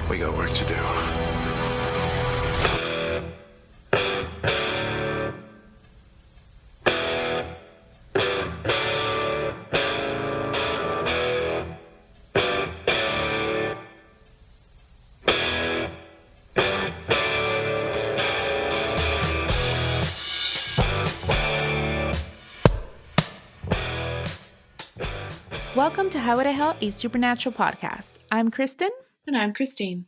We got work to do. Welcome to Highway to Hell, a supernatural podcast. I'm Kristen. And I'm Christine.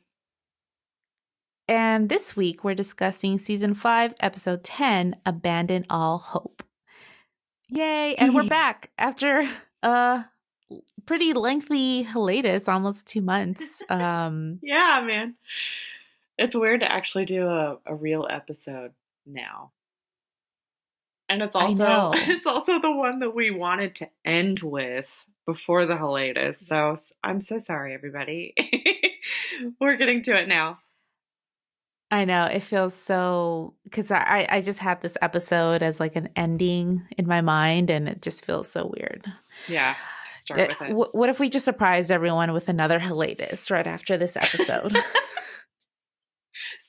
And this week we're discussing Season 5, Episode 10, Abandon All Hope. Yay! And we're back after a pretty lengthy hiatus, almost 2 months. Yeah, man. It's weird to actually do a real episode now. And it's also the one that we wanted to end with before the hiatus. So I'm so sorry, everybody. We're getting to it now. I know. It feels so... Because I just had this episode as like an ending in my mind, and it just feels so weird. Yeah, just start with it. What if we just surprised everyone with another hiatus right after this episode?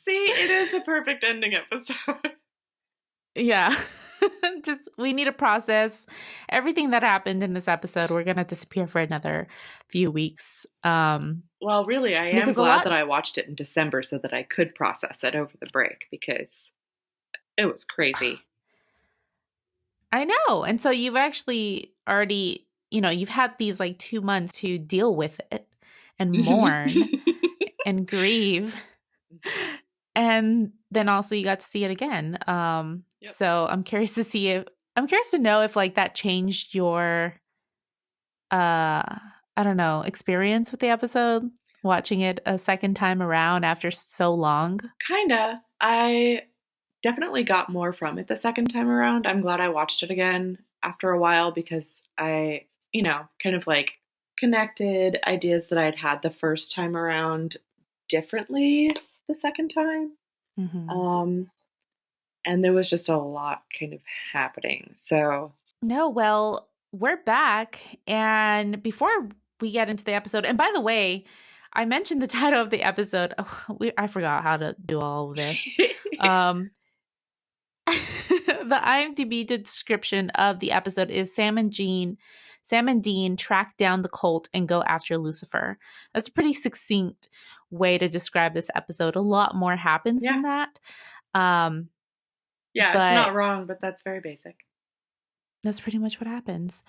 See, it is the perfect ending episode. Yeah. Just, we need to process everything that happened in this episode. We're going to disappear for another few weeks. Well, really, I am glad that I watched it in December so that I could process it over the break because it was crazy. I know. And so you've actually already, you've had these like 2 months to deal with it and mourn and grieve. And then also you got to see it again. Yep. So I'm curious to know if like that changed your, I don't know, experience with the episode, watching it a second time around after so long. Kinda. I definitely got more from it the second time around. I'm glad I watched it again after a while because I, kind of like connected ideas that I'd had the first time around differently the second time. Mm-hmm. And there was just a lot kind of happening. So no, well, we're back. And before we get into the episode, and by the way, I mentioned the title of the episode. I forgot how to do all of this. The IMDb description of the episode is Sam and Dean track down the cult and go after Lucifer. That's a pretty succinct way to describe this episode. A lot more happens than that. Yeah, it's not wrong, but that's very basic. That's pretty much what happens.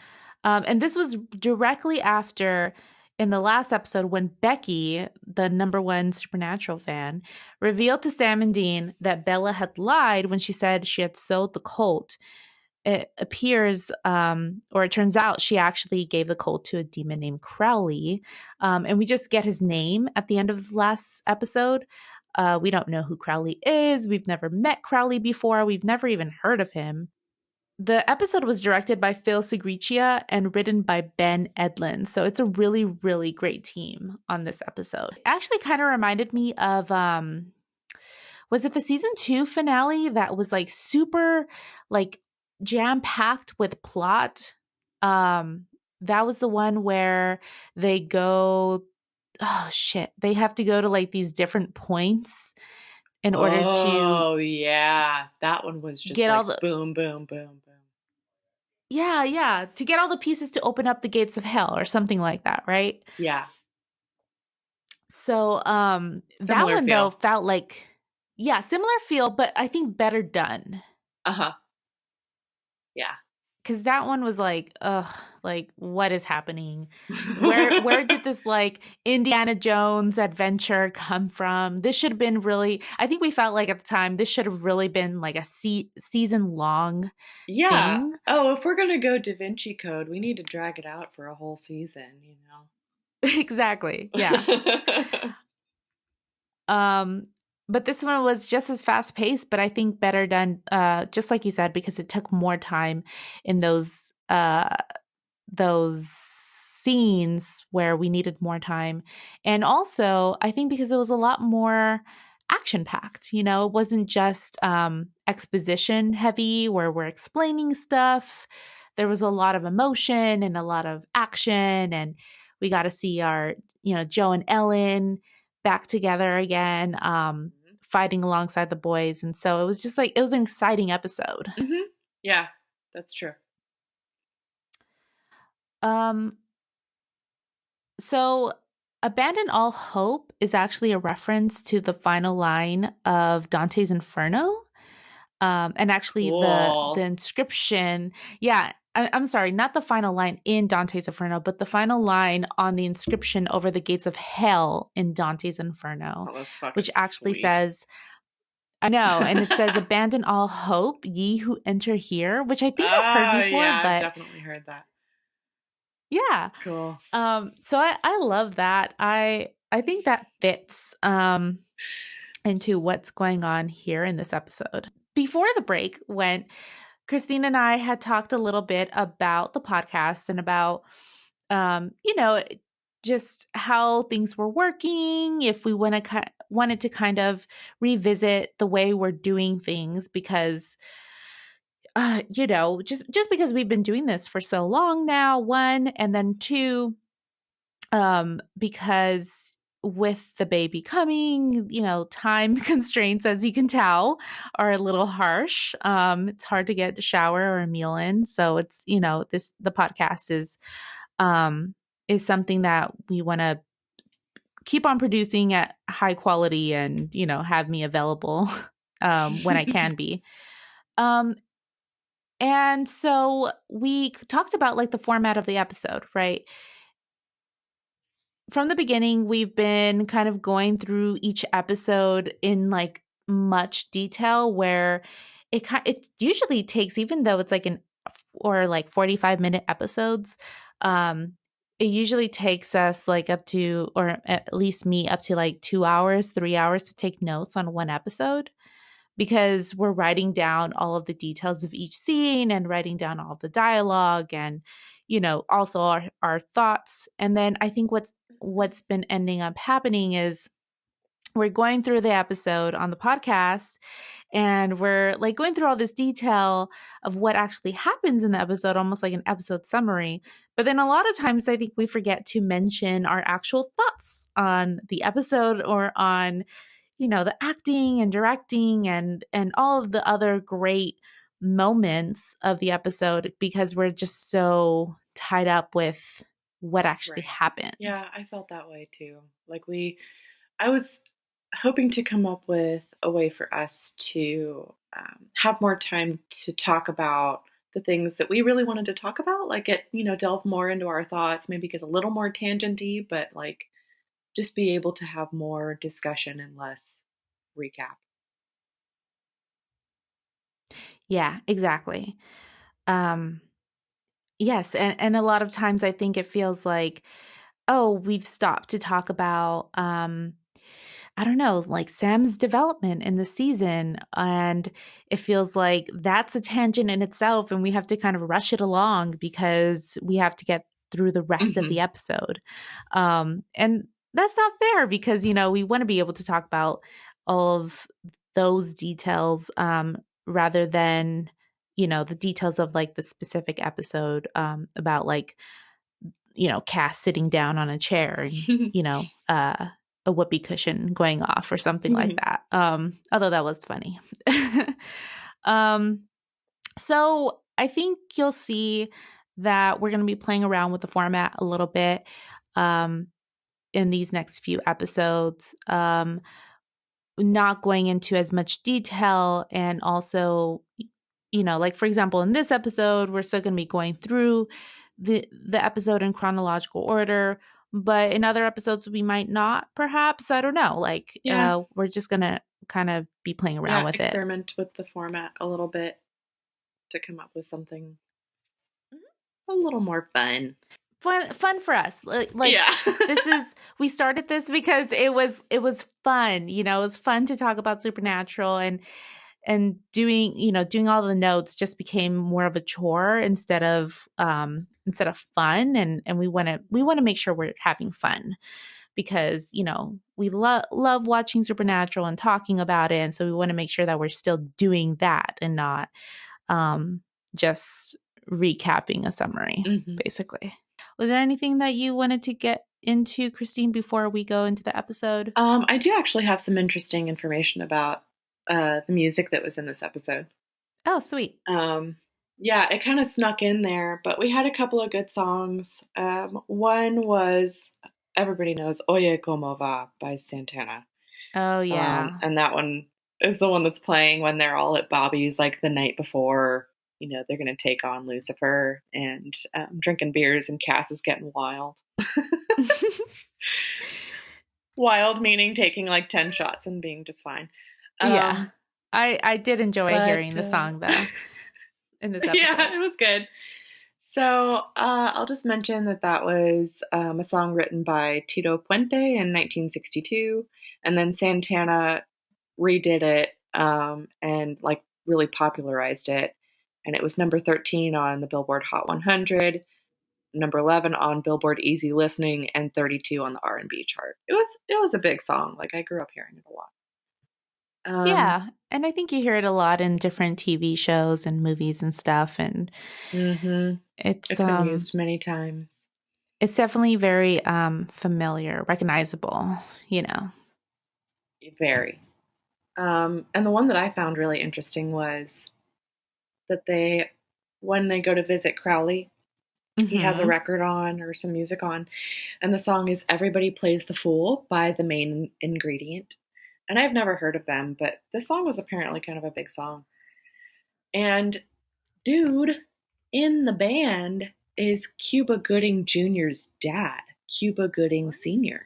And this was directly after, in the last episode, when Becky, the #1 Supernatural fan, revealed to Sam and Dean that Bella had lied when she said she had sold the cult. It appears, or it turns out, she actually gave the cult to a demon named Crowley. And we just get his name at the end of last episode. We don't know who Crowley is. We've never met Crowley before. We've never even heard of him. The episode was directed by Phil Segrichia and written by Ben Edlund. So it's a really, really great team on this episode. It actually kind of reminded me of, was it the season 2 finale that was like super like jam-packed with plot? That was the one where they go, they have to go to like these different points in order to... Oh, yeah. That one was just get like all the... boom, boom, boom, boom. Yeah. To get all the pieces to open up the gates of hell or something like that, right? Yeah. So that one, though, felt like... Yeah, similar feel, but I think better done. Uh-huh. Yeah. Because that one was like, like, what is happening? Where did this, like, Indiana Jones adventure come from? This should have been really... I think we felt like at the time, this should have really been, like, a season-long thing. Oh, if we're going to go Da Vinci Code, we need to drag it out for a whole season, Exactly, yeah. But this one was just as fast-paced, but I think better done, just like you said, because it took more time in those scenes where we needed more time. And also, I think because it was a lot more action-packed, it wasn't just exposition heavy where we're explaining stuff. There was a lot of emotion and a lot of action, and we got to see our, Joe and Ellen back together again, fighting alongside the boys. And so it was just like, it was an exciting episode. Mm-hmm. Yeah, that's true. So Abandon All Hope is actually a reference to the final line of Dante's Inferno. And actually the inscription, yeah, I'm sorry, not the final line in Dante's Inferno, but the final line on the inscription over the gates of hell in Dante's Inferno, which actually says, I know, and it says, "Abandon all hope, ye who enter here," which I think I've heard before, yeah, but I've definitely heard that. Yeah. Cool. So I love that. I think that fits into what's going on here in this episode. Before the break went, Christine and I had talked a little bit about the podcast and about just how things were working, if we wanted to kind of revisit the way we're doing things because just because we've been doing this for so long now, one, and then two, because with the baby coming, time constraints, as you can tell, are a little harsh. It's hard to get a shower or a meal in. So it's, the podcast is something that we want to keep on producing at high quality and, have me available when I can be. And so we talked about like the format of the episode, right? From the beginning, we've been kind of going through each episode in like much detail where it usually takes, even though it's like 45-minute episodes, it usually takes us like up to, or at least me, up to like 2 hours, 3 hours to take notes on one episode, because we're writing down all of the details of each scene and writing down all of the dialogue and, also our thoughts. And then I think what's been ending up happening is we're going through the episode on the podcast and we're like going through all this detail of what actually happens in the episode, almost like an episode summary. But then a lot of times I think we forget to mention our actual thoughts on the episode or on the acting and directing and all of the other great moments of the episode, because we're just so tied up with what actually happened. Yeah, I felt that way too. I was hoping to come up with a way for us to have more time to talk about the things that we really wanted to talk about, like delve more into our thoughts, maybe get a little more tangenty, but like just be able to have more discussion and less recap. Yeah, exactly. Yes, and a lot of times I think it feels like, oh, we've stopped to talk about I don't know, like Sam's development in the season, and it feels like that's a tangent in itself and we have to kind of rush it along because we have to get through the rest of the episode. And that's not fair because we want to be able to talk about all of those details rather than the details of like the specific episode about like Cass sitting down on a chair and a whoopee cushion going off or something like that. Although that was funny. So I think you'll see that we're going to be playing around with the format a little bit in these next few episodes. Not going into as much detail, and also, like for example, in this episode, we're still going to be going through the episode in chronological order, but in other episodes we might not, perhaps. I don't know. Like, we're just going to kind of be playing around with experiment with the format a little bit to come up with something a little more fun. Fun for us. We started this because it was fun. It was fun to talk about Supernatural, and doing all the notes just became more of a chore instead of fun. And we want to make sure we're having fun because we love watching Supernatural and talking about it, and so we want to make sure that we're still doing that and not just recapping a summary, basically. Was there anything that you wanted to get into, Christine, before we go into the episode? I do actually have some interesting information about the music that was in this episode. Oh, sweet. Yeah, it kind of snuck in there, but we had a couple of good songs. One was, everybody knows Oye Como Va by Santana. Oh, yeah. And that one is the one that's playing when they're all at Bobby's, like the night before, they're going to take on Lucifer, and drinking beers, and Cass is getting wild. Wild meaning taking like 10 shots and being just fine. Yeah. I did enjoy hearing the song, though, in this episode. Yeah, it was good. So I'll just mention that was a song written by Tito Puente in 1962, and then Santana redid it and like really popularized it, and it was number 13 on the Billboard Hot 100, number 11 on Billboard Easy Listening, and 32 on the R&B chart. It was a big song. Like, I grew up hearing it a lot. Yeah, and I think you hear it a lot in different TV shows and movies and stuff, and it's been used many times. It's definitely very familiar, recognizable, Very. And the one that I found really interesting was that when they go to visit Crowley, he has a record on or some music on, and the song is Everybody Plays the Fool by The Main Ingredient. And I've never heard of them, but this song was apparently kind of a big song. And dude in the band is Cuba Gooding Jr.'s dad, Cuba Gooding Sr.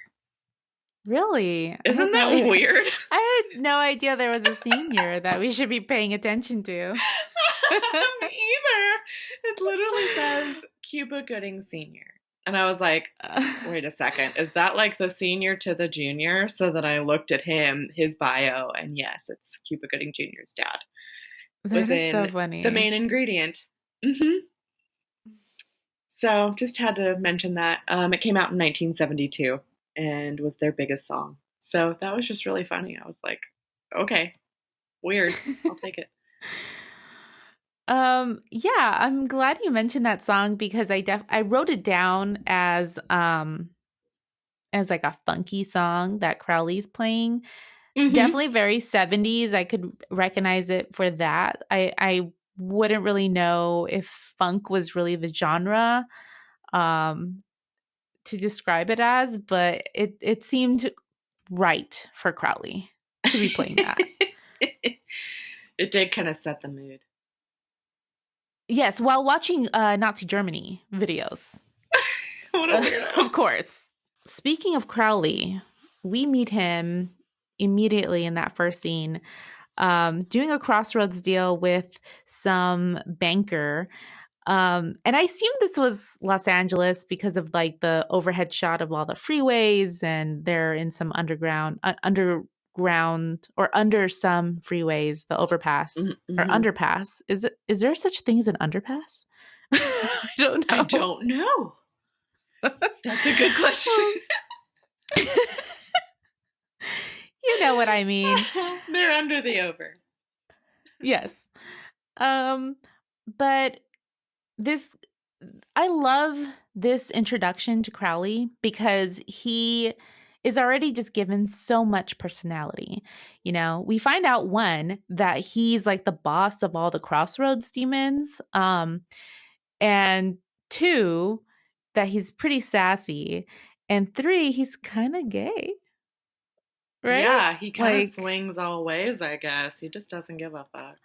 Really? Isn't that weird? I had no idea there was a senior that we should be paying attention to. Me either. It literally says Cuba Gooding Sr. And I was like, wait a second. Is that like the senior to the junior? So then I looked at his bio, and yes, it's Cuba Gooding Jr.'s dad. That is so funny. The Main Ingredient. So just had to mention that. It came out in 1972 and was their biggest song. So that was just really funny. I was like, okay, weird. I'll take it. Yeah, I'm glad you mentioned that song because I wrote it down as like a funky song that Crowley's playing. Definitely very 70s. I could recognize it for that. I wouldn't really know if funk was really the genre to describe it as, but it seemed right for Crowley to be playing that. It did kind of set the mood. Yes, while watching Nazi Germany videos. What a weirdo. Of course. Speaking of Crowley, we meet him immediately in that first scene doing a crossroads deal with some banker. And I assume this was Los Angeles because of like the overhead shot of all the freeways, and they're in some underground or under some freeways, the overpass or underpass. Is there such thing as an underpass? I don't know. I don't know. That's a good question. You know what I mean. They're under the over. Yes. But I love this introduction to Crowley because he is already just given so much personality. We find out, one, that he's like the boss of all the crossroads demons. And two, that he's pretty sassy. And three, he's kind of gay. Right? Yeah, he kind of swings all ways, I guess. He just doesn't give a fuck.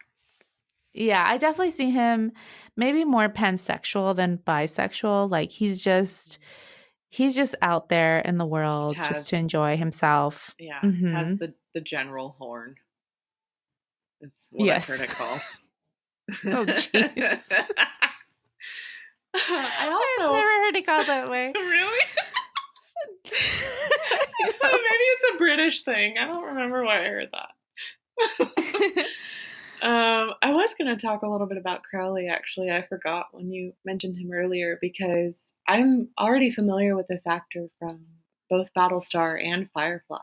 Yeah, I definitely see him maybe more pansexual than bisexual. Like he's just out there in the world just to enjoy himself. Yeah, has the general horn. Is what I've heard it called. Oh, jeez. I've never heard it called that way. Really? Maybe it's a British thing. I don't remember why I heard that. I was going to talk a little bit about Crowley, actually. I forgot when you mentioned him earlier because I'm already familiar with this actor from both Battlestar and Firefly.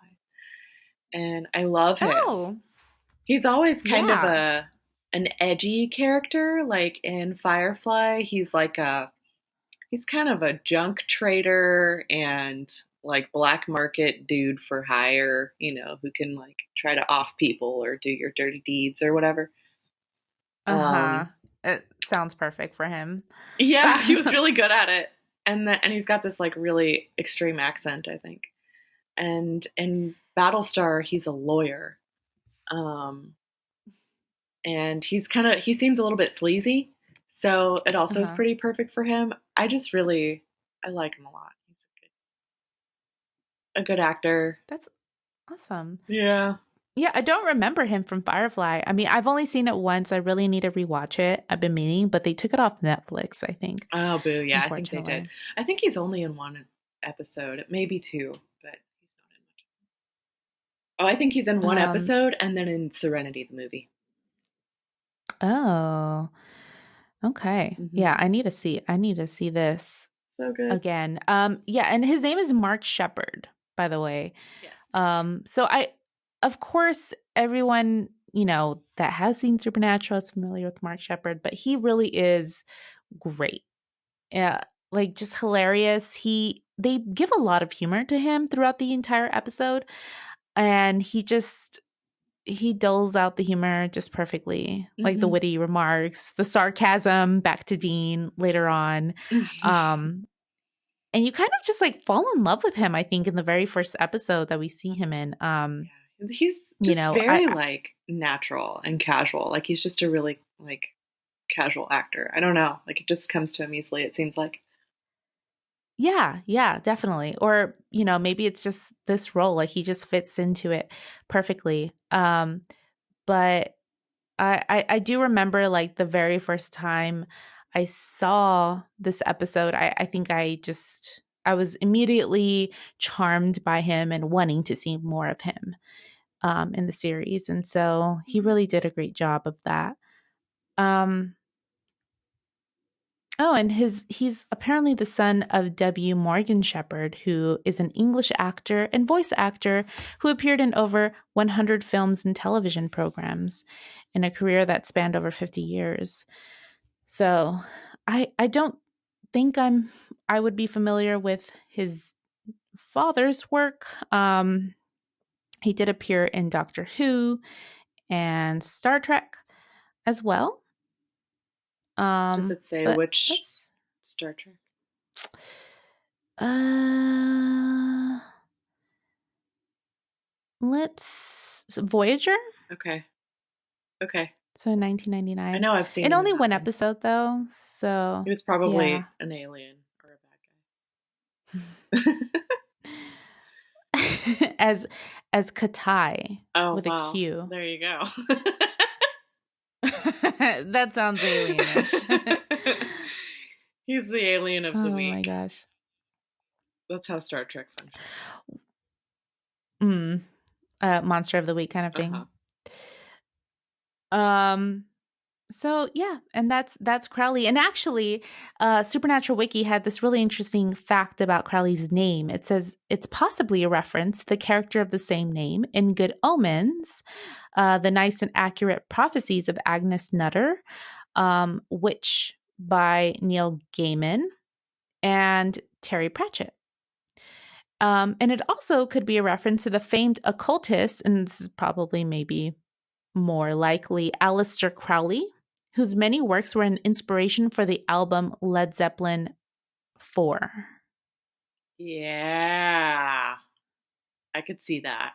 And I love him. Oh. He's always kind of an edgy character. Like in Firefly, he's like he's kind of a junk trader and like black market dude for hire, who can like try to off people or do your dirty deeds or whatever. Uh-huh. Um, It sounds perfect for him. yeah, he was really good at it. And he's got this like really extreme accent, I think. And in Battlestar, he's a lawyer. Um, and he seems a little bit sleazy, so it also is Uh-huh. pretty perfect for him. I like him a lot. He's a good actor. That's awesome. Yeah. Yeah, I don't remember him from Firefly. I mean, I've only seen it once. I really need to rewatch it. I've been meaning, but they took it off Netflix, I think, Oh, boo. Yeah, I think they did. unfortunately. I think he's only in one episode, maybe two, but he's not in much. Oh, I think he's in one Um, episode and then in Serenity, the movie. oh, okay. Hmm. Yeah, I need to see this So good. again. Yeah, and his name is Mark Shepard, by the way. Yes. So of course, everyone, that has seen Supernatural is familiar with Mark Shepard, but he really is great. Yeah, like just hilarious. They give a lot of humor to him throughout the entire episode, and he doles out the humor just perfectly, like the Hmm. witty remarks, the sarcasm back to Dean later on. Um, and you kind of just like fall in love with him, I think, in the very first episode that we see him in. Yeah. He's You just know, very like natural and casual. Like he's just a really like casual actor. I don't know. Like it just comes to him easily, it seems like. yeah, yeah, definitely. Or, maybe it's just this role, like he just fits into it perfectly. But I do remember like the very first time I saw this episode, I think I was immediately charmed by him and wanting to see more of him in the series. And so he Mhm. really did a great job of that. Um, Oh, and he's apparently the son of W. Morgan Shepherd, who is an English actor and voice actor who appeared in over 100 films and television programs in a career that spanned over 50 years. So, I don't think I would be familiar with his father's work. He did appear in Doctor Who and Star Trek as well. Does it say But which that's Star Trek? uh Voyager. Okay. Okay. So in I 1999. know I've seen And him in only that one one. episode though. So He was yeah. probably an alien or a bad guy. as as Katai Oh, with a wow. Q. There you go. That sounds alienish. He's the alien of the Oh my week. gosh. That's how Star Trek functions. Mm. Monster of the week kind of Uh-huh. thing. Um So yeah, and that's Crowley. And actually, Supernatural Wiki had this really interesting fact about Crowley's name. It says it's possibly a reference to the character of the same name in Good Omens, the nice and accurate prophecies of Agnes Nutter, Witch by Neil Gaiman and Terry Pratchett. And it also could be a reference to the famed occultist, and this is probably maybe more likely Aleister Crowley, whose many works were an inspiration for the album Led Zeppelin 4. Yeah. I could see that.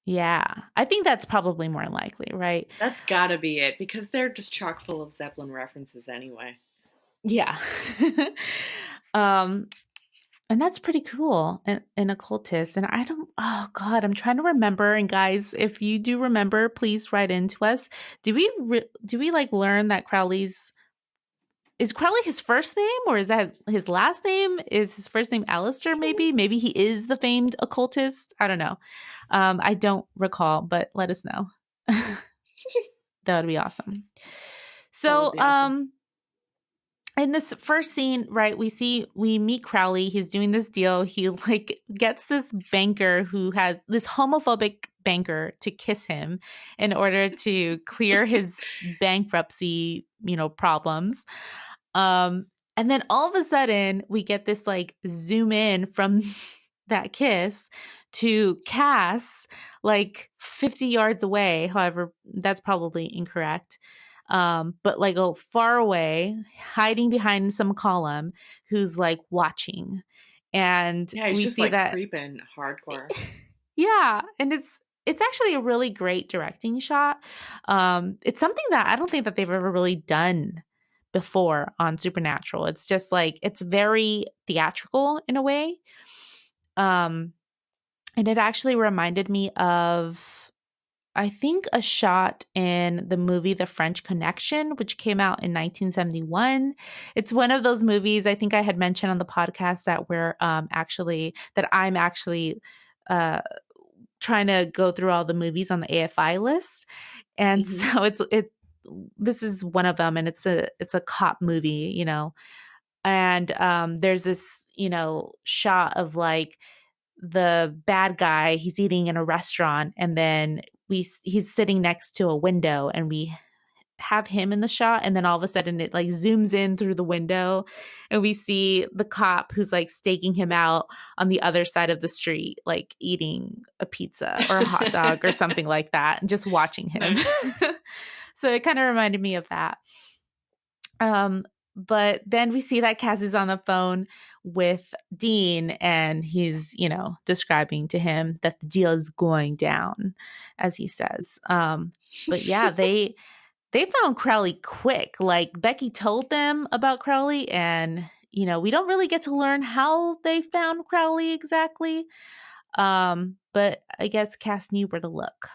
Yeah, I think that's probably more likely, right? That's gotta be it because they're just chock full of Zeppelin references anyway. Yeah. um, and that's pretty cool. An occultist. And oh God, I'm trying to remember. And guys, if you do remember, please write into us. Do we like learn that is Crowley his first name or is that his last name? Is his first name Alistair maybe? Maybe he is the famed occultist. I don't know. I don't recall, but let us know. That would be awesome. That would So, be awesome. in this first scene, right, we meet Crowley. He's doing this deal. He like gets this banker who has this homophobic banker to kiss him in order to clear his bankruptcy, problems. Um, And then all of a sudden, we get this like zoom in from that kiss to Cass, like 50 yards away. However, that's probably incorrect. But like a far away, hiding behind some column, who's like watching. And Yeah, he's we just see like that, creeping hardcore. yeah, and it's actually a really great directing shot. It's something that I don't think that they've ever really done before on Supernatural. It's just like it's very theatrical in a way. Um, and it actually reminded me of, I think, a shot in the movie The French Connection, which came out in 1971. It's one of those movies I think I had mentioned on the podcast that I'm actually uh, trying to go through all the movies on the AFI list. And Hmm. so this is one of them, and it's a cop movie, and there's this, shot of like the bad guy, he's eating in a restaurant, and then he's sitting next to a window, and we have him in the shot, and then all of a sudden it like zooms in through the window, and we see the cop who's like staking him out on the other side of the street, like eating a pizza or a hot dog or something like that, and just watching him. Nice. So it kind of reminded me of that. um but then we see that Cass is on the phone with Dean, and he's, describing to him that the deal is going down, as he says. But yeah, they found Crowley quick. Like Becky told them about Crowley, and we don't really get to learn how they found Crowley exactly. But I guess Cass knew where to look.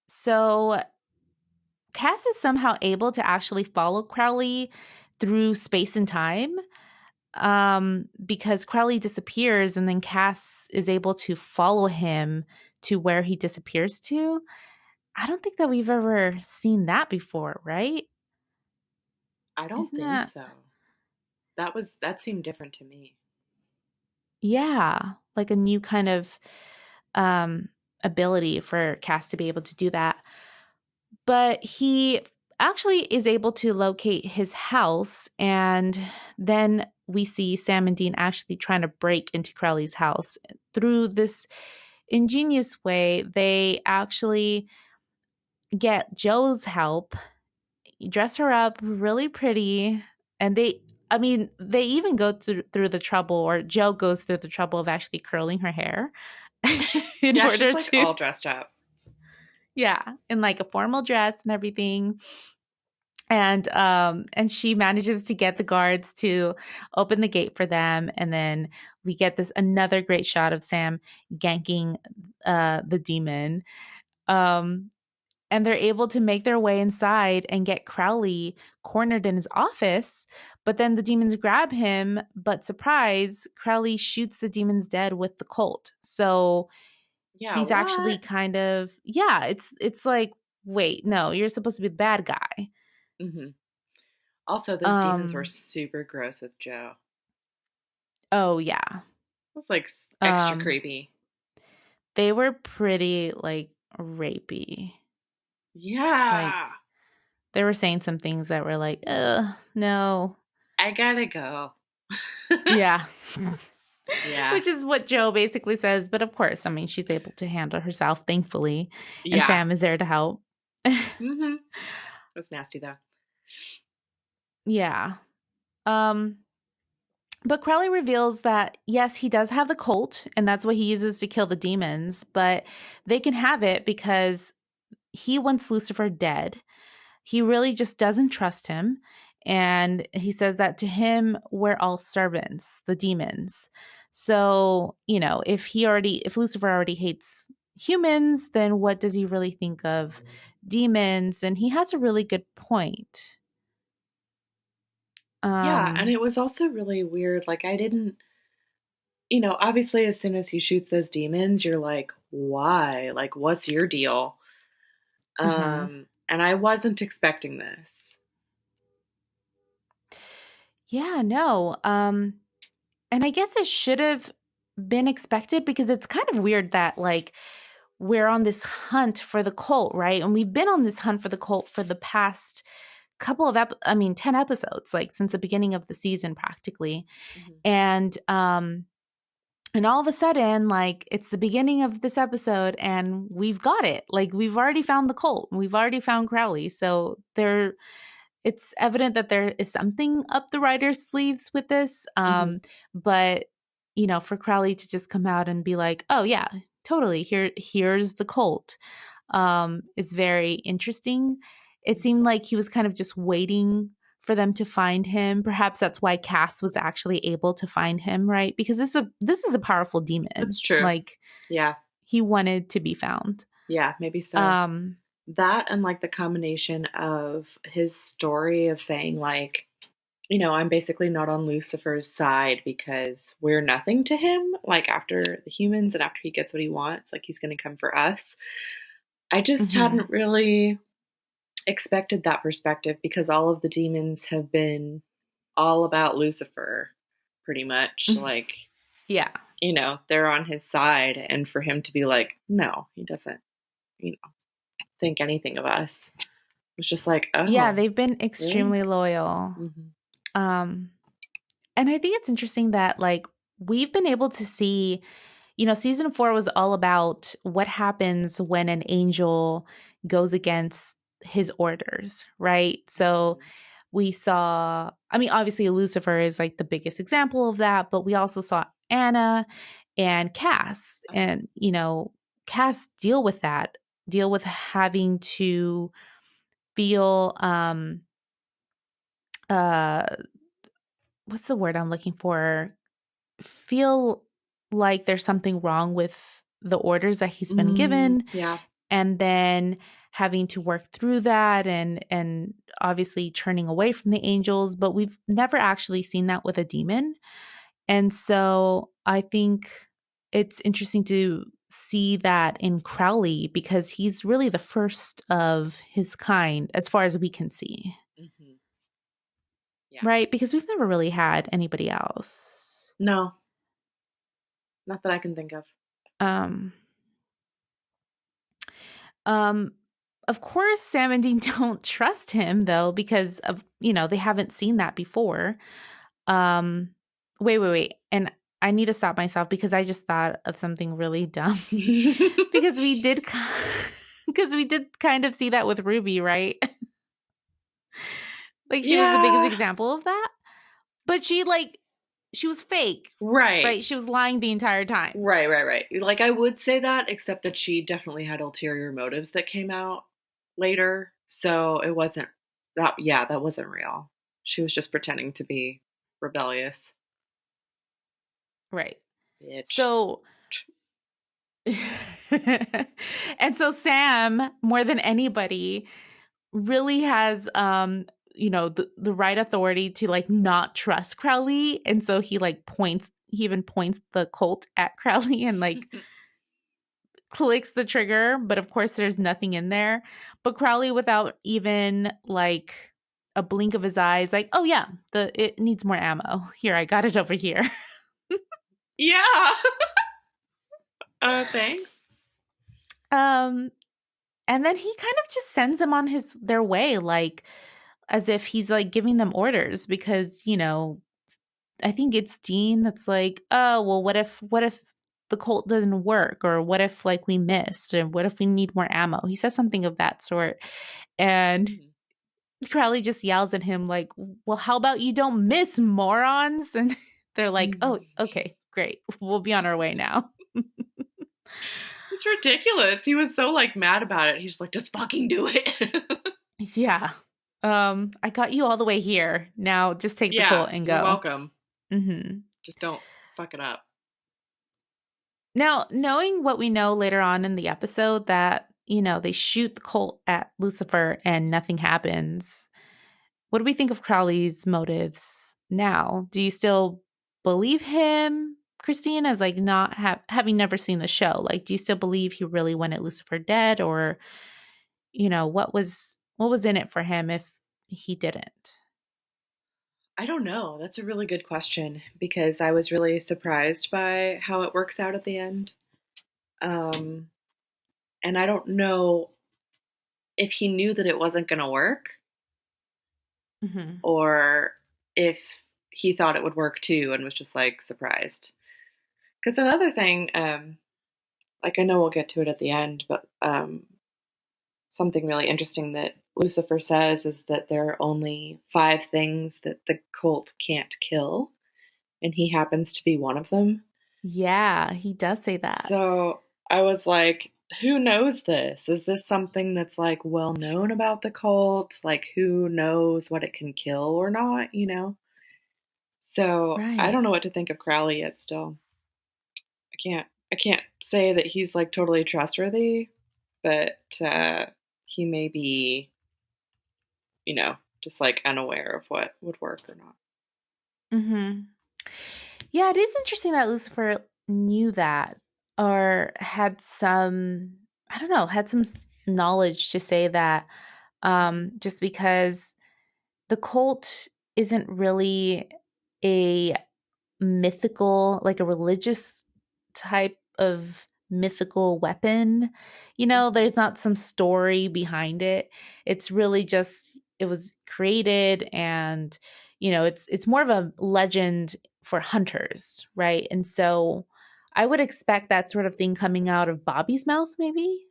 So Cass is somehow able to actually follow Crowley through space and time. Because Crowley disappears, and then Cass is able to follow him to where he disappears to. I don't think that we've ever seen that before, right? I don't Isn't think that? so. That seemed different to me. Yeah, like a new kind of um ability for Cass to be able to do that. But he actually is able to locate his house, and then we see Sam and Dean actually trying to break into Crowley's house. Through this ingenious way, they actually get Joe's help, dress her up really pretty, and they even go through the trouble, or Joe goes through the trouble of actually curling her hair in Yeah, she's order like to, all dressed up. yeah, in like a formal dress and everything. And she manages to get the guards to open the gate for them, and then we get this another great shot of Sam ganking the demon. Um and they're able to make their way inside and get Crowley cornered in his office. But then the demons grab him, but surprise, Crowley shoots the demons dead with the Colt. So Yeah, he's actually what? kind of, yeah, it's like, wait, no, you're supposed to be the bad guy. Hmm. Also, those demons were Um super gross with Joe. oh yeah. It was like extra Um creepy. they were pretty like rapey. Like Yeah. they were saying some things that were like, no. I gotta go. Yeah. Yeah. Which is what Joe basically says. But of course, I mean, she's able to handle herself, thankfully. And Yeah. Sam is there to help. Hmm. That's nasty though. Yeah. Um, but Crowley reveals that, yes, he does have the Colt, and that's what he uses to kill the demons. But they can have it because he wants Lucifer dead. He really just doesn't trust him. And he says that to him, we're all servants, the demons. So, if Lucifer already hates humans, then what does he really think of demons? And he has a really good point. Yeah, and Um, it was also really weird. Like, I didn't, obviously, as soon as he shoots those demons, you're like, why? Like, what's your deal? mhm. And I wasn't expecting this. Yeah, no. And I guess it should have been expected, because it's kind of weird that like we're on this hunt for the cult, right? And we've been on this hunt for the cult for the past couple of 10 episodes, like since the beginning of the season practically. Mm-hmm. And all of a sudden, like, it's the beginning of this episode and we've got it. Like, we've already found the cult. We've already found Crowley. So it's evident that there is something up the writer's sleeves with this. Mm-hmm. But, for Crowley to just come out and be like, oh, yeah, totally. Here's the cult, is very interesting. It seemed like he was kind of just waiting for them to find him. Perhaps that's why Cass was actually able to find him, right? Because this is a powerful demon. That's true. Like, yeah, he wanted to be found. yeah, maybe so. Um, That and like the combination of his story of saying like, you know, I'm basically not on Lucifer's side because we're nothing to him. Like after the humans and after he gets what he wants, like he's going to come for us. I just hadn't really expected that perspective because all of the demons have been all about Lucifer pretty much. Like, yeah. you know, they're on his side. And for him to be like, no, he doesn't, you know, think anything of us. It's just like, oh. Yeah, they've been extremely really? loyal. Mm-hmm. And I think it's interesting that, like, we've been able to see, season 4 was all about what happens when an angel goes against his orders, right? So we saw, obviously Lucifer is like the biggest example of that, but we also saw Anna and Cass, and, Cass deal with having to feel, uh, what's the word I'm looking for? Feel like there's something wrong with the orders that he's been given, Yeah. and then having to work through that, and obviously turning away from the angels, but we've never actually seen that with a demon. And so I think it's interesting to see that in Crowley because he's really the first of his kind as far as we can see. Mm-hmm. Yeah. Right? Because we've never really had anybody else. No, not that I can think of. Um, of course, Sam and Dean don't trust him though, because of, they haven't seen that before. Um, wait. And I need to stop myself because I just thought of something really dumb because we did kind of see that with Ruby, right? Like she was the biggest example of that, but she was fake. Right. She was lying the entire time. Right. Like I would say that, except that she definitely had ulterior motives that came out later. So it wasn't that, yeah, that wasn't real. She was just pretending to be rebellious. Right. Bitch. So, and so Sam, more than anybody, really has, the right authority to like not trust Crowley. And so he even points the Colt at Crowley and like clicks the trigger, but of course there's nothing in there. But Crowley, without even like a blink of his eyes, like, oh yeah, it needs more ammo. Here, I got it over here. Yeah. Thanks. And then he kind of just sends them on their way, like as if he's like giving them orders because, I think it's Dean that's like, oh, well, what if the Colt doesn't work? Or what if like we missed? And what if we need more ammo? He says something of that sort. And Crowley just yells at him like, well, how about you don't miss, morons? And they're like, oh, okay, great. We'll be on our way now. It's ridiculous. He was so like mad about it. He's like, just fucking do it. Yeah. I got you all the way here. Now just take the Colt and go. You're welcome. Mm-hmm. Just don't fuck it up. Now, knowing what we know later on in the episode that, they shoot the Colt at Lucifer and nothing happens, what do we think of Crowley's motives now? Do you still believe him, Christine, as like not having never seen the show? Like, do you still believe he really wanted Lucifer dead, or, what was in it for him if he didn't? I don't know. That's a really good question because I was really surprised by how it works out at the end. And I don't know if he knew that it wasn't going to work Mhm. or if he thought it would work too and was just like surprised. Because another thing, like I know we'll get to it at the end, but something really interesting that Lucifer says is that there are only 5 things that the cult can't kill, and he happens to be one of them. Yeah, he does say that. So I was like, who knows this? Is this something that's like well known about the cult? Like, who knows what it can kill or not, you know? So I Right. don't know what to think of Crowley yet still. I can't say that he's like totally trustworthy, but he may be, just like unaware of what would work or not. Mhm. Yeah, it is interesting that Lucifer knew that or had some, I don't know, had some knowledge to say that, just because the cult isn't really a mythical, like a religious type of mythical weapon. Hmm. There's not some story behind it. It's really just it was created, and it's more of a legend for hunters, right? And so I would expect that sort of thing coming out of Bobby's mouth maybe,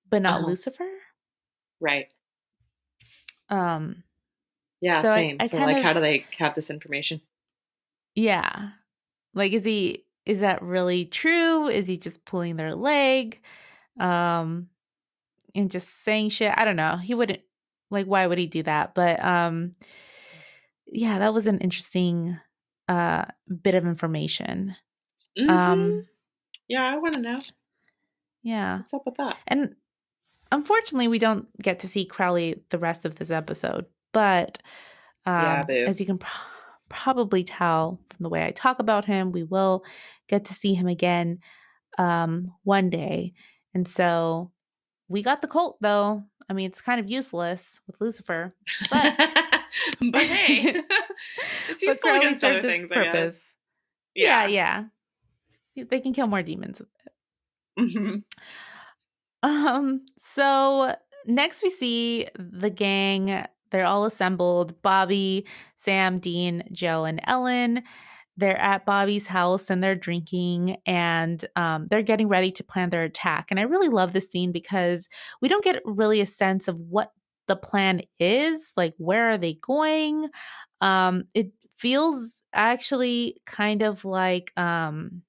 but not Uh-huh. Lucifer. Right. Um Yeah, so I same. I So kind like how do of they have this information? yeah. Like, is that really true? Is he just pulling their leg? Um, and just saying shit? I don't know. He wouldn't like why would he do that? But yeah, that was an interesting bit of information. Mm-hmm. Um, Yeah, I want to know. yeah. What's up with that? And unfortunately, we don't get to see Crowley the rest of this episode, but Yeah, boo. as you can probably tell from the way I talk about him, we will get to see him again one day. And so we got the cult, though. I mean, it's kind of useless with Lucifer, but But hey, it's but useful Crowley against served other his things, I guess. purpose. Yeah, Yeah. yeah. They can kill more demons. Hmm. So next we see the gang. They're all assembled. Bobby, Sam, Dean, Joe, and Ellen. They're at Bobby's house and they're drinking, and they're getting ready to plan their attack. And I really love this scene because we don't get really a sense of what the plan is. Like, where are they going? It feels actually kind of like it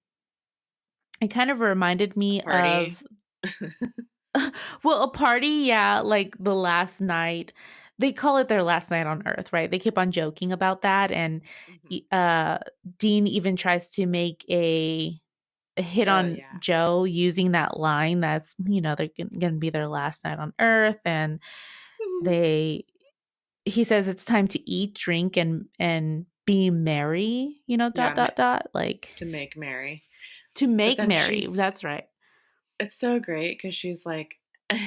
kind of reminded A me party. of well, a party, yeah, like the last night. They call it their last night on Earth, right? They keep on joking about that, and Hmm. uh, Dean even tries to make a hit Oh on yeah. Joe using that line that's they're going to be their last night on Earth, and they he says it's time to eat, drink, and be merry. Yeah, Dot dot dot, like to make merry. to But make then merry. That's right. it's so great because she's like, no.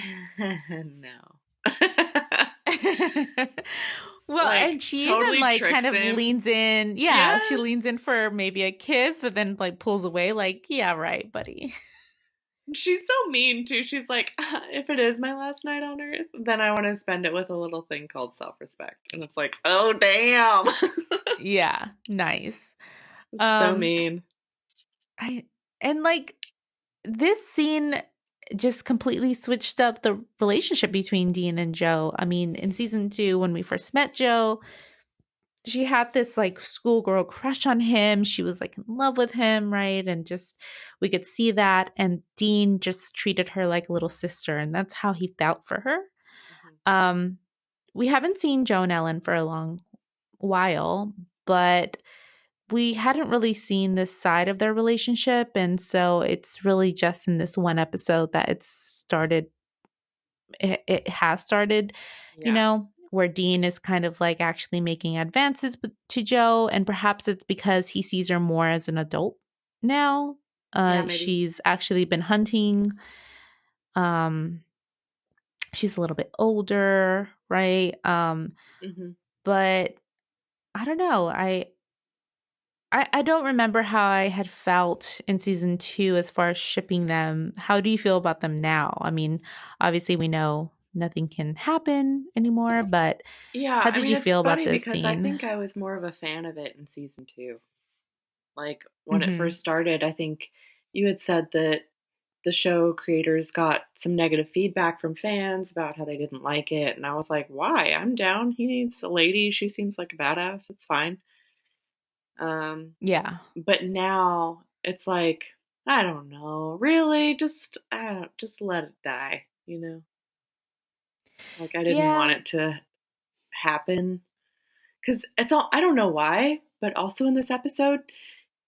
Well, Like, and she even totally like kind tricks of him. leans in. Yeah, she Yes. leans in for maybe a kiss, but then like pulls away like, "Yeah, right, buddy." She's so mean too. She's like, if it is my last night on Earth, then I want to spend it with a little thing called self-respect. And it's like, oh damn. Yeah, nice. It's so Um mean. I and like this scene just completely switched up the relationship between Dean and Joe. I mean, in season 2 when we first met Joe, she had this like schoolgirl crush on him. She was like in love with him, right? And just we could see that. And Dean just treated her like a little sister, and that's how he felt for her. Mhm. Um, we haven't seen Joe and Ellen for a long while, but we hadn't really seen this side of their relationship. And so it's really just in this one episode that it has started, Yeah. where Dean is kind of like actually making advances to Joe. And perhaps it's because he sees her more as an adult now. Yeah, maybe. She's actually been hunting. Um, she's a little bit older, right? Hmm. But I don't know. I don't remember how I had felt in season 2 as far as shipping them. How do you feel about them now? I mean, obviously we know nothing can happen anymore. But Yeah, how I did mean, you it's feel about funny this because I scene? think I was more of a fan of it in season two. Like, when it Mm-hmm. first started, I think you had said that the show creators got some negative feedback from fans about how they didn't like it. And I was like, why? I'm down. He needs a lady. She seems like a badass. It's fine. Um, Yeah. but now it's like, I don't know. Really? Just let it die, you know? Like, I didn't want Yeah. it to happen. Because it's all, I don't know why, but also in this episode,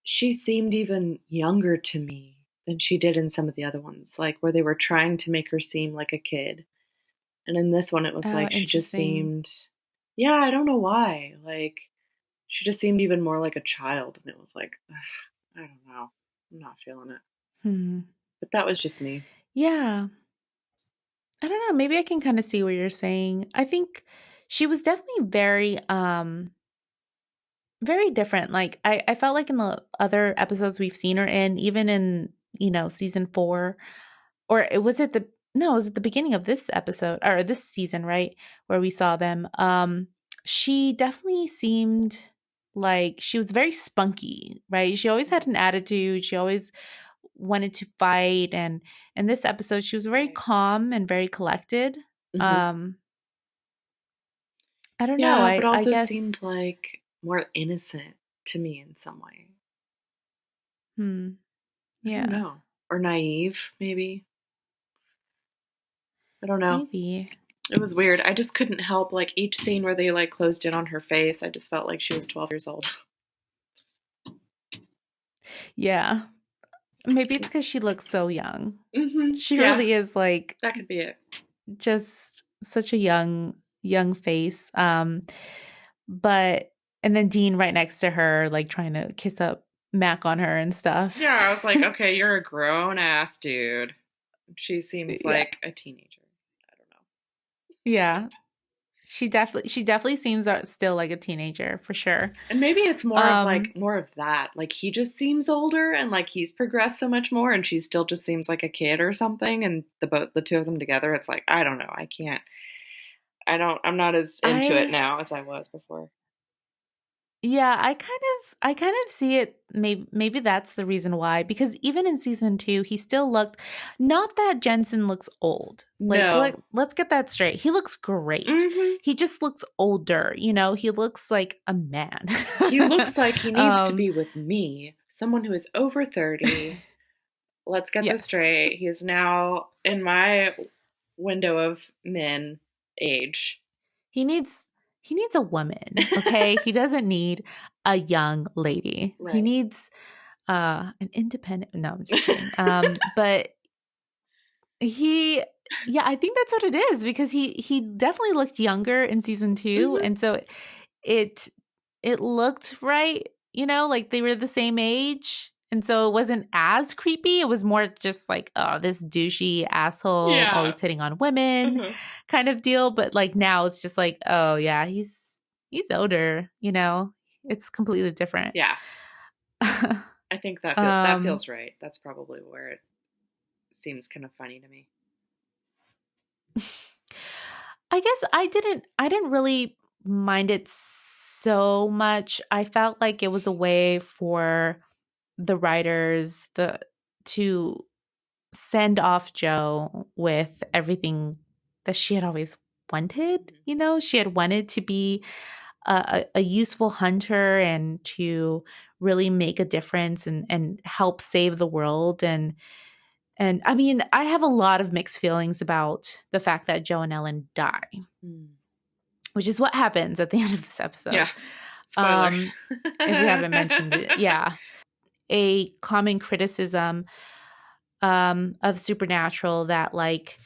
she seemed even younger to me than she did in some of the other ones, like where they were trying to make her seem like a kid. And in this one, it was Oh, like she just interesting. seemed, yeah, I don't know why. Like, she just seemed even more like a child. And it was like, ugh, I don't know. I'm not feeling it. Hmm. But that was just me. Yeah. I don't know. Maybe I can kind of see what you're saying. I think she was definitely very different. Like I felt like in the other episodes we've seen her in, even in, season 4, or it was at the no, it was at the beginning of this episode or this season, right? Where we saw them. She definitely seemed like she was very spunky, right? She always had Mm, an attitude. She always wanted to fight, and in this episode she was very right. calm and very collected. Hmm. Um I don't know. Yeah, but I also guess seemed like more innocent to me in some way. hmm, I don't yeah. know. Or naive, maybe. I don't know. Maybe. It was weird. I just couldn't help like each scene where they like closed in on her face. I just felt like she was 12 years old. Yeah. Maybe it's cuz she looks so young. She Yeah, really is like that could be it. just such a young face. But and then Dean right next to her like trying to kiss up Mac on her and stuff. Yeah, I was like, okay, you're a grown ass dude. She seems Yeah. like a teenager. I don't know. Yeah. She definitely seems still like a teenager for sure. And maybe it's Um more of that. Like he just seems older and like he's progressed so much more and she still just seems like a kid or something and the two of them together it's like I don't know. I can't. I'm not as into it I now as I was before. Yeah, I kind of see it. Maybe that's the reason why. Because even in season 2, he still looked. Not that Jensen looks old. Like No. let's get that straight. He looks great. Mhm. He just looks older. He looks like a man. He looks like he needs to um, be with me, someone who is over 30. Let's get this yes, straight. He is now in my window of men age. he needs he needs a woman. Okay, he doesn't need a young lady. He Right. needs an independent. No, I'm just kidding. But He yeah, I think that's what it is because he definitely looked younger in season 2, Mhm. and so it it looked right, like they were the same age, and so it wasn't as creepy. It was more just like, "Oh, this douchey asshole Yeah. always hitting on women," Uh-huh. kind of deal, but, like, now it's just like, "Oh, yeah, he's older," you know? It's completely different. Yeah. I think that Um feels right. That's probably where it seems kind of funny to me. I guess I didn't really mind it so much. I felt like it was a way for the writers to send off Joe with everything that she had always wanted. Mhm. She had wanted to be a useful hunter and to really make a difference and help save the world. And I mean, I have a lot of mixed feelings about the fact that Joe and Ellen die, Mm. which is what happens at the end of this Yeah. episode. Spoiler. Um, if we haven't mentioned it, yeah. A common criticism of Supernatural that like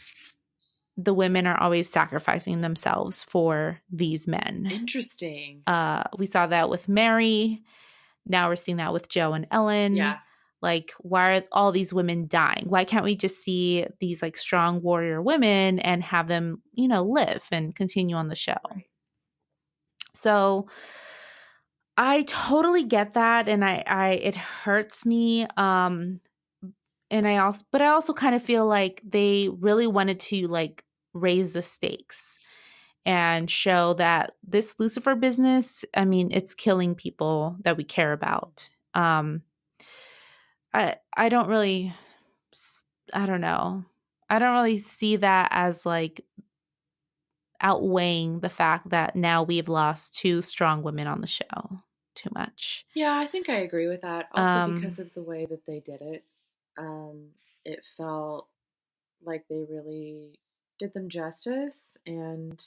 the women are always sacrificing themselves for these men. Interesting. We saw that with Mary. Now we're seeing that with Joe and Ellen. Yeah. Like, why are all these women dying? Why can't we just see these like strong warrior women and have them, live and continue on the show? Right. So I totally get that, and I it hurts me. And I also kind of feel like they really wanted to like raise the stakes and show that this Lucifer business, I mean, it's killing people that we care about. I don't really, I don't know. I don't really see that as like outweighing the fact that now we've lost two strong women on the show too much. Yeah, I think I agree with that. Also because of the way that they did it. It felt like they really did them justice, and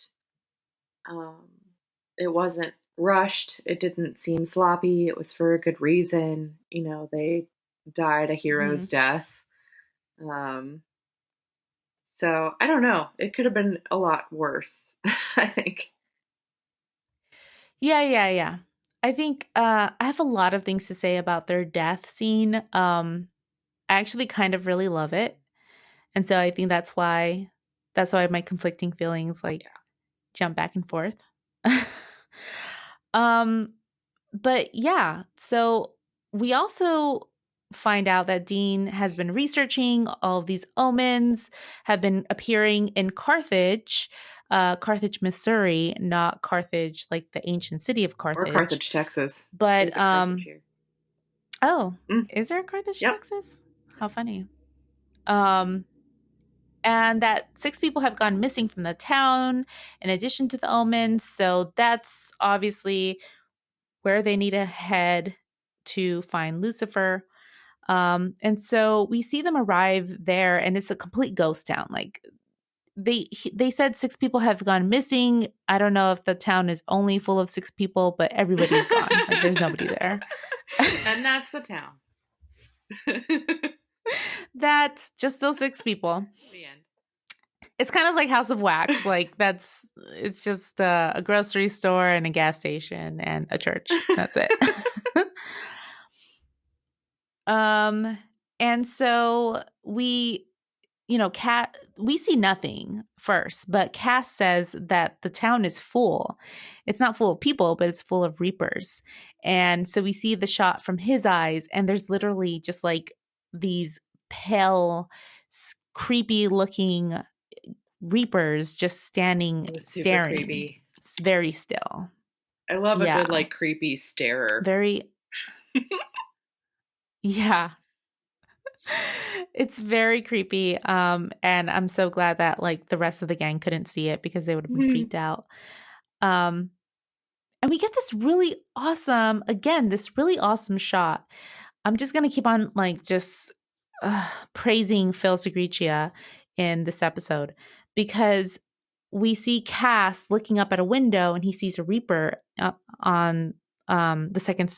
um, it wasn't rushed. It didn't seem sloppy. It was for a good reason. You know, they died a hero's death. Um, so I don't know. It could have been a lot worse, I think. Yeah. I think I have a lot of things to say about their death scene. I actually kind of really love it. And so I think that's why my conflicting feelings like jump back and forth. um but yeah, so we also find out that Dean has been researching all of these omens have been appearing in Carthage, Missouri, not Carthage like the ancient city of Or Carthage. Carthage, Texas. But There's a Carthage here. oh, is there a Carthage, Yep. Texas? How funny. And that 6 people have gone missing from the town in addition to the omens. So that's obviously where they need to head to find Lucifer. And so we see them arrive there, and it's a complete ghost town. Like they said 6 people have gone missing. I don't know if the town is only full of 6 people, but everybody's gone. Like there's nobody there. And that's the town. That's just those 6 people. The end. It's kind of like House of Wax. Like it's just a grocery store and a gas station and a church. That's it. And so we see nothing first, but Cass says that the town is full. It's not full of people, but it's full of reapers. And so we see the shot from his eyes, and there's literally just like these pale, creepy looking reapers just standing, staring. Creepy. It's very still. I love a good like creepy starer. Very. Yeah. It's very creepy. And I'm so glad that like the rest of the gang couldn't see it because they would have been freaked out. And we get this really awesome shot. I'm just gonna keep on like just praising Phil Segricia in this episode because we see Cass looking up at a window and he sees a Reaper on the second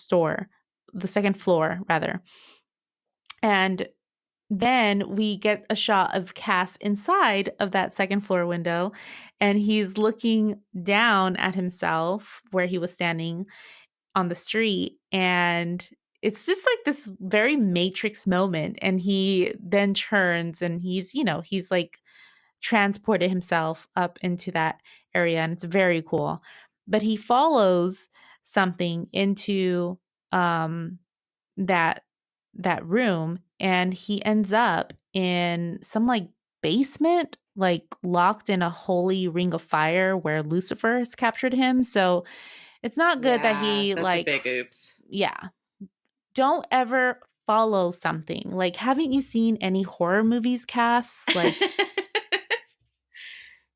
floor rather. And then we get a shot of Cass inside of that second floor window, and he's looking down at himself where he was standing on the street. And it's just like this very Matrix moment. And he then turns and he's like transported himself up into that area. And it's very cool. But he follows something into that room, and he ends up in some like basement, like locked in a holy ring of fire where Lucifer has captured him. So it's not good that he that's like a big oops. Yeah. Don't ever follow something. Like, haven't you seen any horror movies, Cass? Like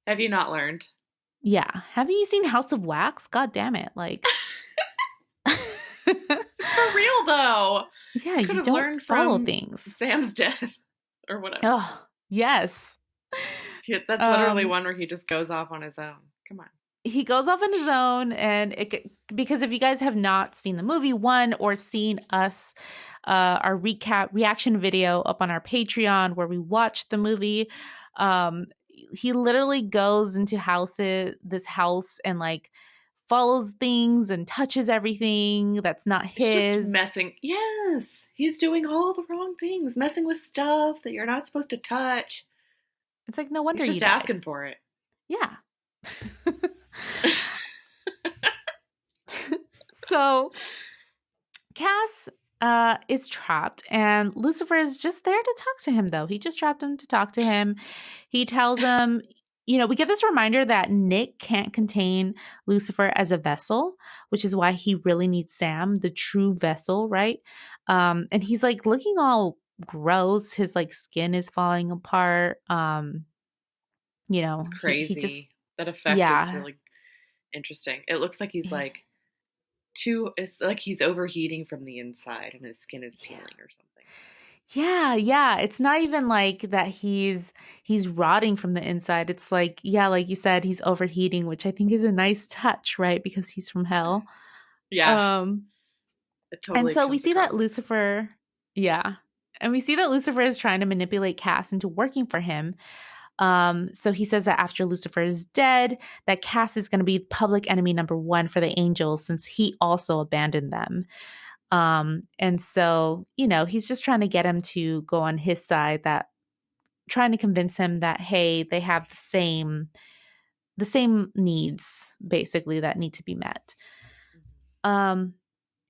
have you not learned? Yeah. Haven't you seen House of Wax? God damn it. Like for real though. Yeah, you don't follow things. Sam's death or whatever. Oh, yes. Yeah, that's literally one where he just goes off on his own. Come on. He goes off on his own, and because if you guys have not seen the movie or seen us, our reaction video up on our Patreon where we watched the movie, he literally goes into this house and like follows things and touches everything that's not his. He's just messing. Yes, he's doing all the wrong things, messing with stuff that you're not supposed to touch. It's like no wonder he's just asking for it. Yeah. So Cass is trapped, and Lucifer is just there to talk to him, though. He just trapped him to talk to him. He tells him, we get this reminder that Nick can't contain Lucifer as a vessel, which is why he really needs Sam, the true vessel, right? And he's like looking all gross. His like skin is falling apart. It's He just, crazy. That effect is yeah. really interesting. It looks like he's like it's like he's overheating from the inside and his skin is Yeah. peeling or something. Yeah, yeah. It's not even like that he's rotting from the inside. It's like, yeah, like you said, he's overheating, which I think is a nice touch, right? Because he's from hell. Yeah, Um, it and totally so we comes see that across like that. Lucifer, yeah. And we see that Lucifer is trying to manipulate Cass into working for him. So he says that after Lucifer is dead, that Cass is going to be public enemy number one for the angels since he also abandoned them. And so, he's just trying to get him to go on his side, that trying to convince him that, hey, they have the same needs basically that need to be met. Um,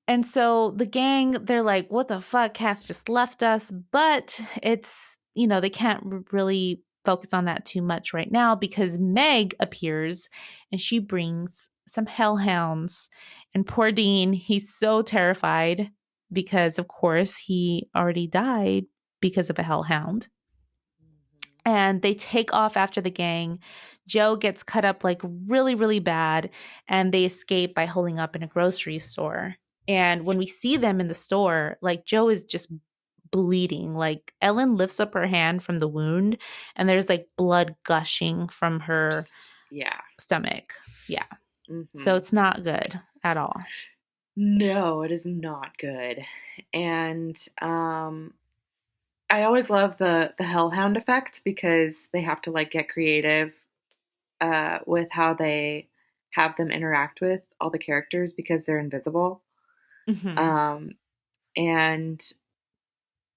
and so the gang, they're like, what the fuck? Cass just left us. But it's, they can't really focus on that too much right now because Meg appears and she brings some hellhounds. And poor Dean, he's so terrified because, of course, he already died because of a hellhound. Mm-hmm. And they take off after the gang. Joe gets cut up like really, really bad, and they escape by holding up in a grocery store. And when we see them in the store, like Joe is just bleeding. Like Ellen lifts up her hand from the wound, and there's like blood gushing from her Just yeah. stomach. Yeah. So Mm-hmm. it's not good at all. No, it is not good. And I always love the hellhound effect because they have to like get creative with how they have them interact with all the characters because they're invisible. Hmm. Um, and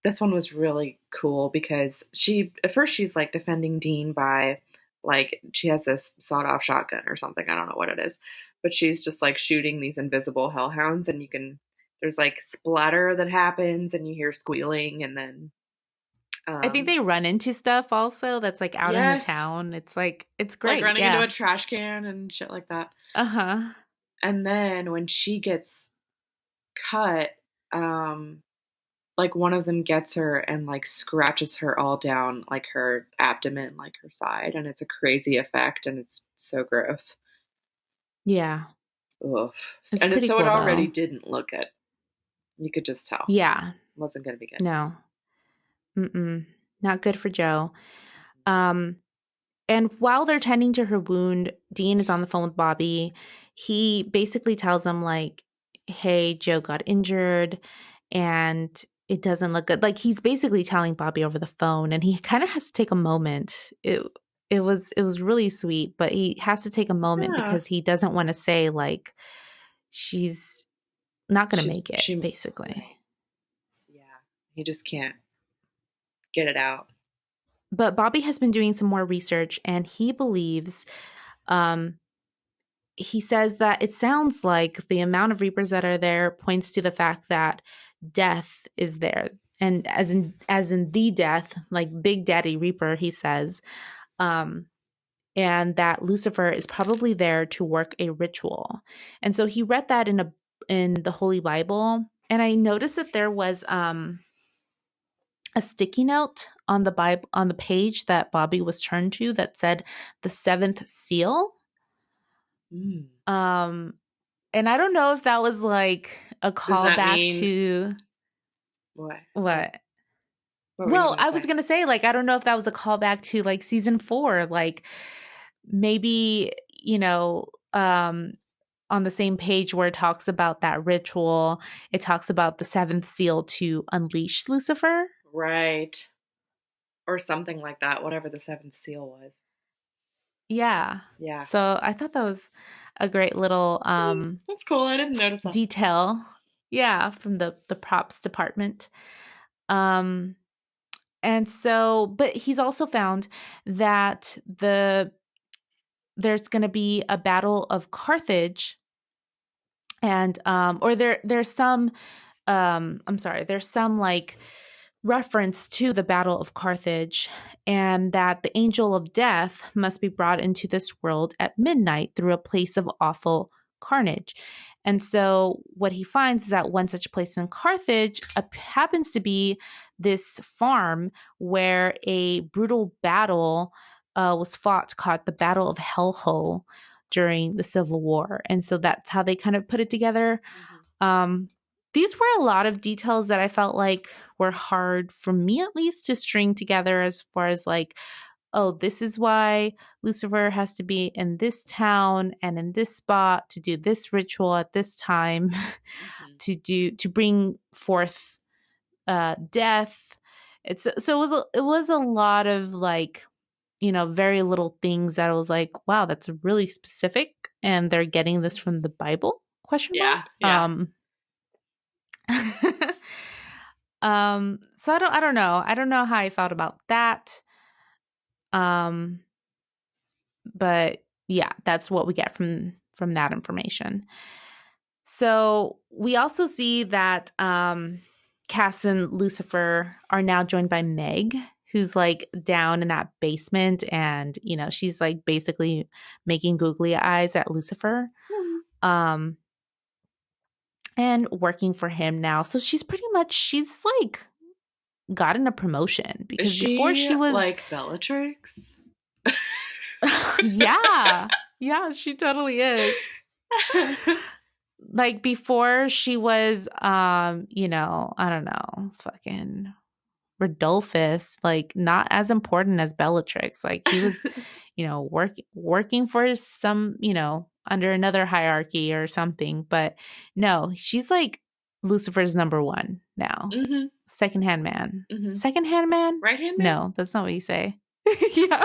this one was really cool because she at first she's like defending Dean by like she has this sawed off shotgun or something. I don't know what it is. But she's just like shooting these invisible hellhounds and you can there's like splatter that happens and you hear squealing and then I think um they run into stuff also that's like out in the yes, town. It's like, it's like great. running into Yeah. a trash can and shit like that. Uh huh. And then when she gets cut, um like one of them gets her and like scratches her all down like her abdomen, like her side, and it's a crazy effect and it's so gross. Yeah. Ugh. It's And it's pretty so it cool already though. didn't look good. You could just tell Yeah. it wasn't going to be good. No. Mm-mm. Not good for Joe. Um, and while they're tending to her wound, Dean is on the phone with Bobby. He basically tells him like, "Hey, Joe got injured, and it doesn't look good." Like he's basically telling Bobby over the phone, and he kind of has to take a moment. It was really sweet, but he has to take a moment Yeah, because he doesn't want to say like she's not going to make it, she basically. right. Yeah, he just can't get it out. But Bobby has been doing some more research, and he believes, um, he says that it sounds like the amount of Reapers that are there points to the fact that death is there. And as in the death, like Big Daddy Reaper, he says, um, and that Lucifer is probably there to work a ritual. And so he read that in the Holy Bible, and I noticed that there was a sticky note on the Bible on the page that Bobby was turned to that said the seventh seal. Mm. Um, and I don't know if that was like a Does that callback mean to what? What? what? What were you Well, gonna I was say? gonna say, like, I don't know if that was a callback to like season 4, like maybe, on the same page where it talks about that ritual, it talks about the seventh seal to unleash Lucifer. Right, or something like that. Whatever the seventh seal was. Yeah. Yeah, So I thought that was a great little that's cool. I didn't notice that. detail. Yeah, from the props department. Um and so but he's also found that there's going to be a battle of Carthage, and or there's some I'm sorry, there's some like reference to the Battle of Carthage, and that the angel of death must be brought into this world at midnight through a place of awful carnage. And so, what he finds is that one such place in Carthage happens to be this farm where a brutal battle was fought, called the Battle of Hellhole during the Civil War. And so, that's how they kind of put it together. Mm-hmm. These were a lot of details that I felt like were hard for me, at least, to string together, as far as like, oh, this is why Lucifer has to be in this town and in this spot to do this ritual at this time, mm-hmm. to bring forth death. It was a lot of like, very little things that I was like, wow, that's really specific, and they're getting this from the Bible? Question mark. Yeah. So I don't know. I don't know how I felt about that. But yeah, that's what we get from that information. So we also see that Cass and Lucifer are now joined by Meg, who's like down in that basement, and she's like basically making googly eyes at Lucifer. Mm-hmm. And working for him now. So she's like gotten a promotion, because before she was like Bellatrix. Yeah, she totally is. Like before she was I don't know, fucking Rodolphus, like not as important as Bellatrix. Like he was working for some, under another hierarchy or something. But no, she's like Lucifer's number one now. Mm-hmm. Secondhand man. Mm-hmm. Secondhand man? Right hand man? No, that's not what you say. Yeah.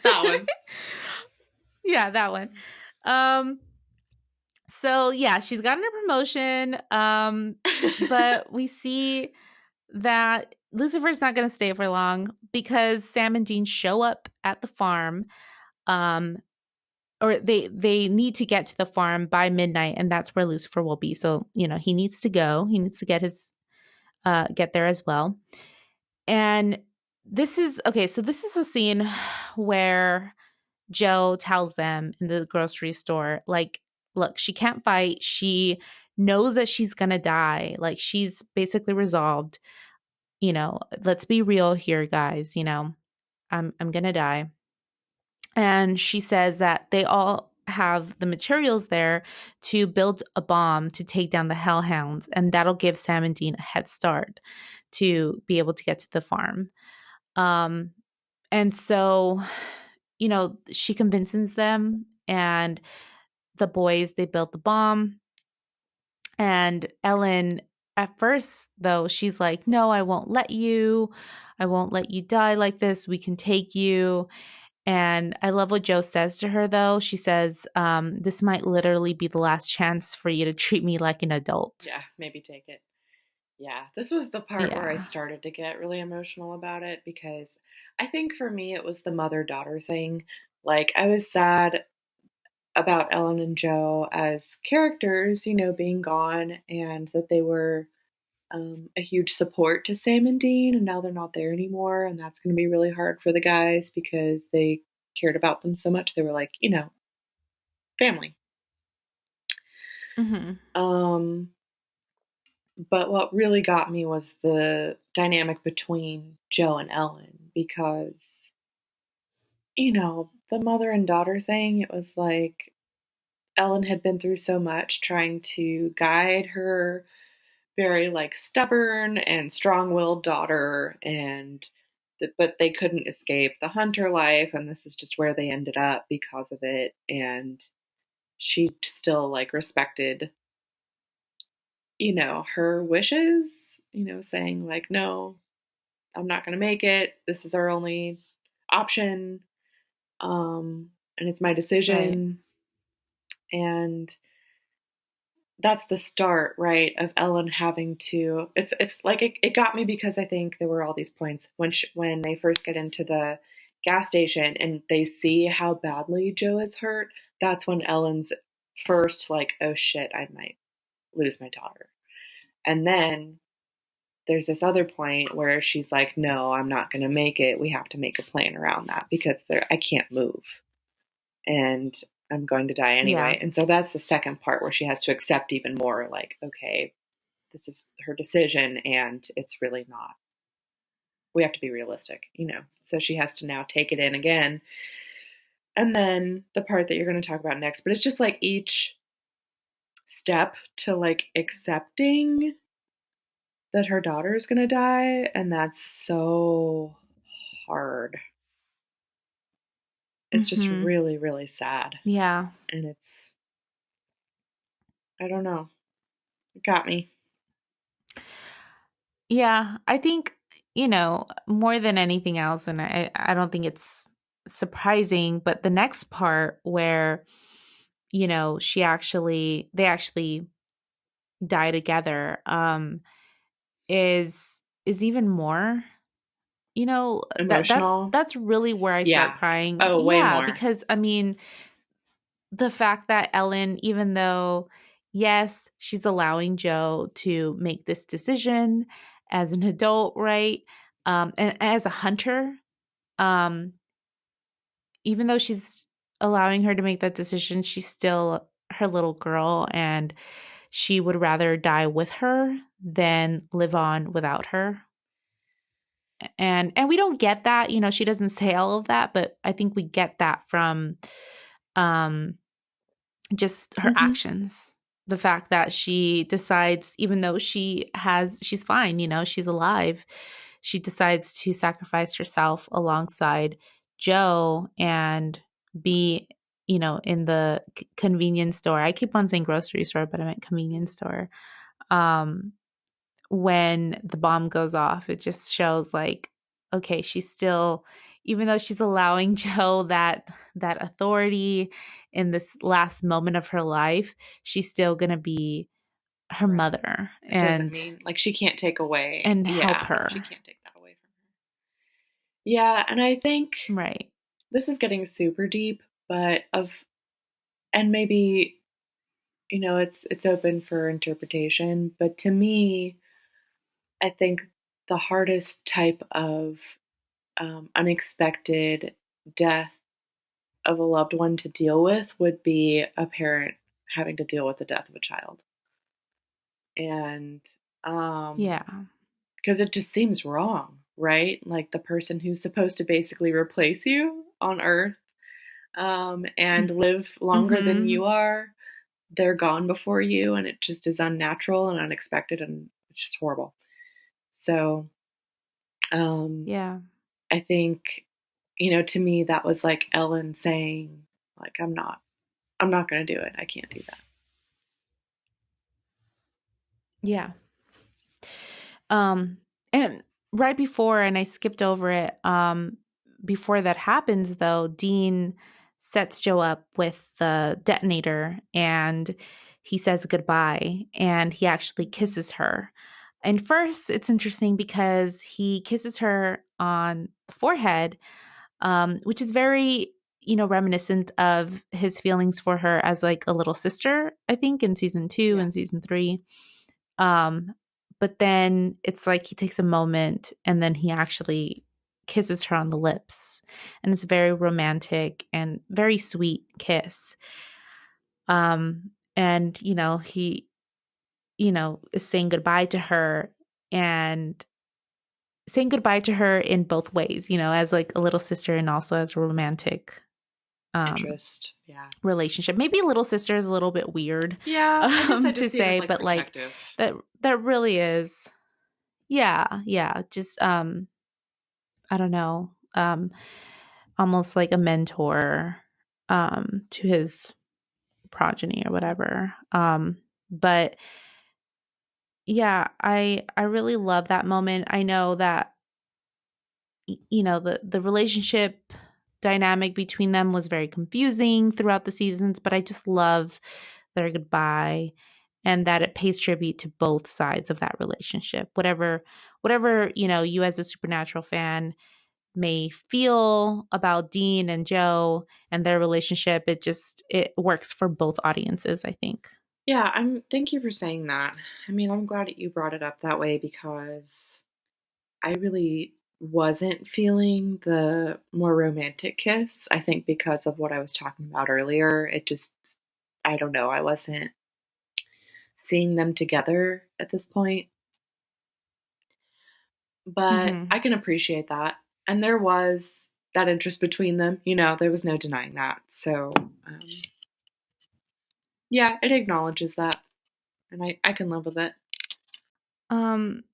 That one. Yeah, that one. So yeah, she's gotten a promotion. But we see that Lucifer's not going to stay for long, because Sam and Dean show up at the farm. Or they need to get to the farm by midnight, and that's where Lucifer will be. So, he needs to go. He needs to get there as well. And this is a scene where Joe tells them in the grocery store, like, look, she can't fight. She knows that she's going to die. Like, she's basically resolved, let's be real here, guys, I'm going to die. And she says that they all have the materials there to build a bomb to take down the hellhounds, and that'll give Sam and Dean a head start to be able to get to the farm. And so, she convinces them, and the boys, they built the bomb. And Ellen, at first, though, she's like, no, I won't let you die like this. We can take you. And I love what Jo says to her, though. She says, this might literally be the last chance for you to treat me like an adult. Yeah, maybe take it. Yeah, this was the part where I started to get really emotional about it, because I think for me it was the mother-daughter thing. Like, I was sad about Ellen and Jo as characters, being gone, and that they were a huge support to Sam and Dean, and now they're not there anymore, and that's going to be really hard for the guys, because they cared about them so much. They were like, family. Mm-hmm. But what really got me was the dynamic between Jo and Ellen, because, the mother and daughter thing, it was like Ellen had been through so much trying to guide her very like stubborn and strong-willed daughter, but they couldn't escape the hunter life, and this is just where they ended up because of it. And she still like respected her wishes, saying like, no, I'm not going to make it. This is our only option. And it's my decision. Right. And that's the start, right, of Ellen having to, it's like, it got me, because I think there were all these points when they first get into the gas station and they see how badly Jo is hurt. That's when Ellen's first like, oh shit, I might lose my daughter. And then there's this other point where she's like, no, I'm not going to make it. We have to make a plan around that because I can't move and I'm going to die Yeah. anyway. And so that's the second part where she has to accept even more like, okay, this is her decision and it's really not. We have to be realistic, you know. So she has to now take it in again. And then the part that you're going to talk about next, but it's just like each step to like accepting that her daughter is going to die. And that's so hard. It's just Mm-hmm. really, really sad. Yeah. And it's, I don't know, it got me. Yeah. I think, more than anything else, and I don't think it's surprising, but the next part where, they actually die together, is even more, Emotional. that's really where I start Yeah. crying. Oh, way Yeah, more. because I mean, the fact that Ellen, even though, yes, she's allowing Joe to make this decision as an adult, right? And as a hunter, um, even though she's allowing her to make that decision, she's still her little girl, and she would rather die with her than live on without her. And we don't get that, she doesn't say all of that, but I think we get that from um just her Mm-hmm. actions. The fact that she decides, even though she's fine, she's alive, she decides to sacrifice herself alongside Joe and be, in the convenience store. I keep on saying grocery store, but I meant convenience store. Um, when the bomb goes off, it just shows like, okay, she's still, even though she's allowing Joe that authority in this last moment of her life, she's still gonna be her Right. mother It doesn't mean like she can't take away. and help Yeah. She her. can't take that away from her. Yeah. And I think Right. this is getting super deep, but and maybe, it's open for interpretation, but to me, I think the hardest type of unexpected death of a loved one to deal with would be a parent having to deal with the death of a child. And Yeah. because it just seems wrong, right? Like the person who's supposed to basically replace you on Earth and live longer than Mm-hmm. you are, they're gone before you, and it just is unnatural and unexpected, and it's just horrible. So um, Yeah. I think, to me, that was like Ellen saying, like, I'm not going to do it. I can't do that. Yeah. Um, and right before, and I skipped over it, before that happens, though, Dean sets Joe up with the detonator and he says goodbye and he actually kisses her. And first, it's interesting because he kisses her on the forehead, which is very, reminiscent of his feelings for her as like a little sister, I think, in season 2 Yeah. and season 3. Um, but then it's like he takes a moment and then he actually kisses her on the lips. And it's a very romantic and very sweet kiss. And, he, is saying goodbye to her and saying goodbye to her in both ways, as like a little sister and also as a romantic um Interest. Yeah. relationship. Maybe little sister is a little bit weird Yeah. I guess I to just see it as say, like but like protective. that really is. Yeah, yeah, just, I don't know, almost like a mentor, to his progeny or whatever, but yeah, I really love that moment. I know that, the relationship dynamic between them was very confusing throughout the seasons, but I just love their goodbye and that it pays tribute to both sides of that relationship. Whatever, you as a Supernatural fan may feel about Dean and Joe and their relationship, it works for both audiences, I think. Yeah, thank you for saying that. I mean, I'm glad that you brought it up that way because I really wasn't feeling the more romantic kiss. I think because of what I was talking about earlier, it just, I don't know, I wasn't seeing them together at this point. But Mm-hmm. I can appreciate that. And there was that interest between them. There was no denying that. So, yeah, it acknowledges that. And I can live with it. Um,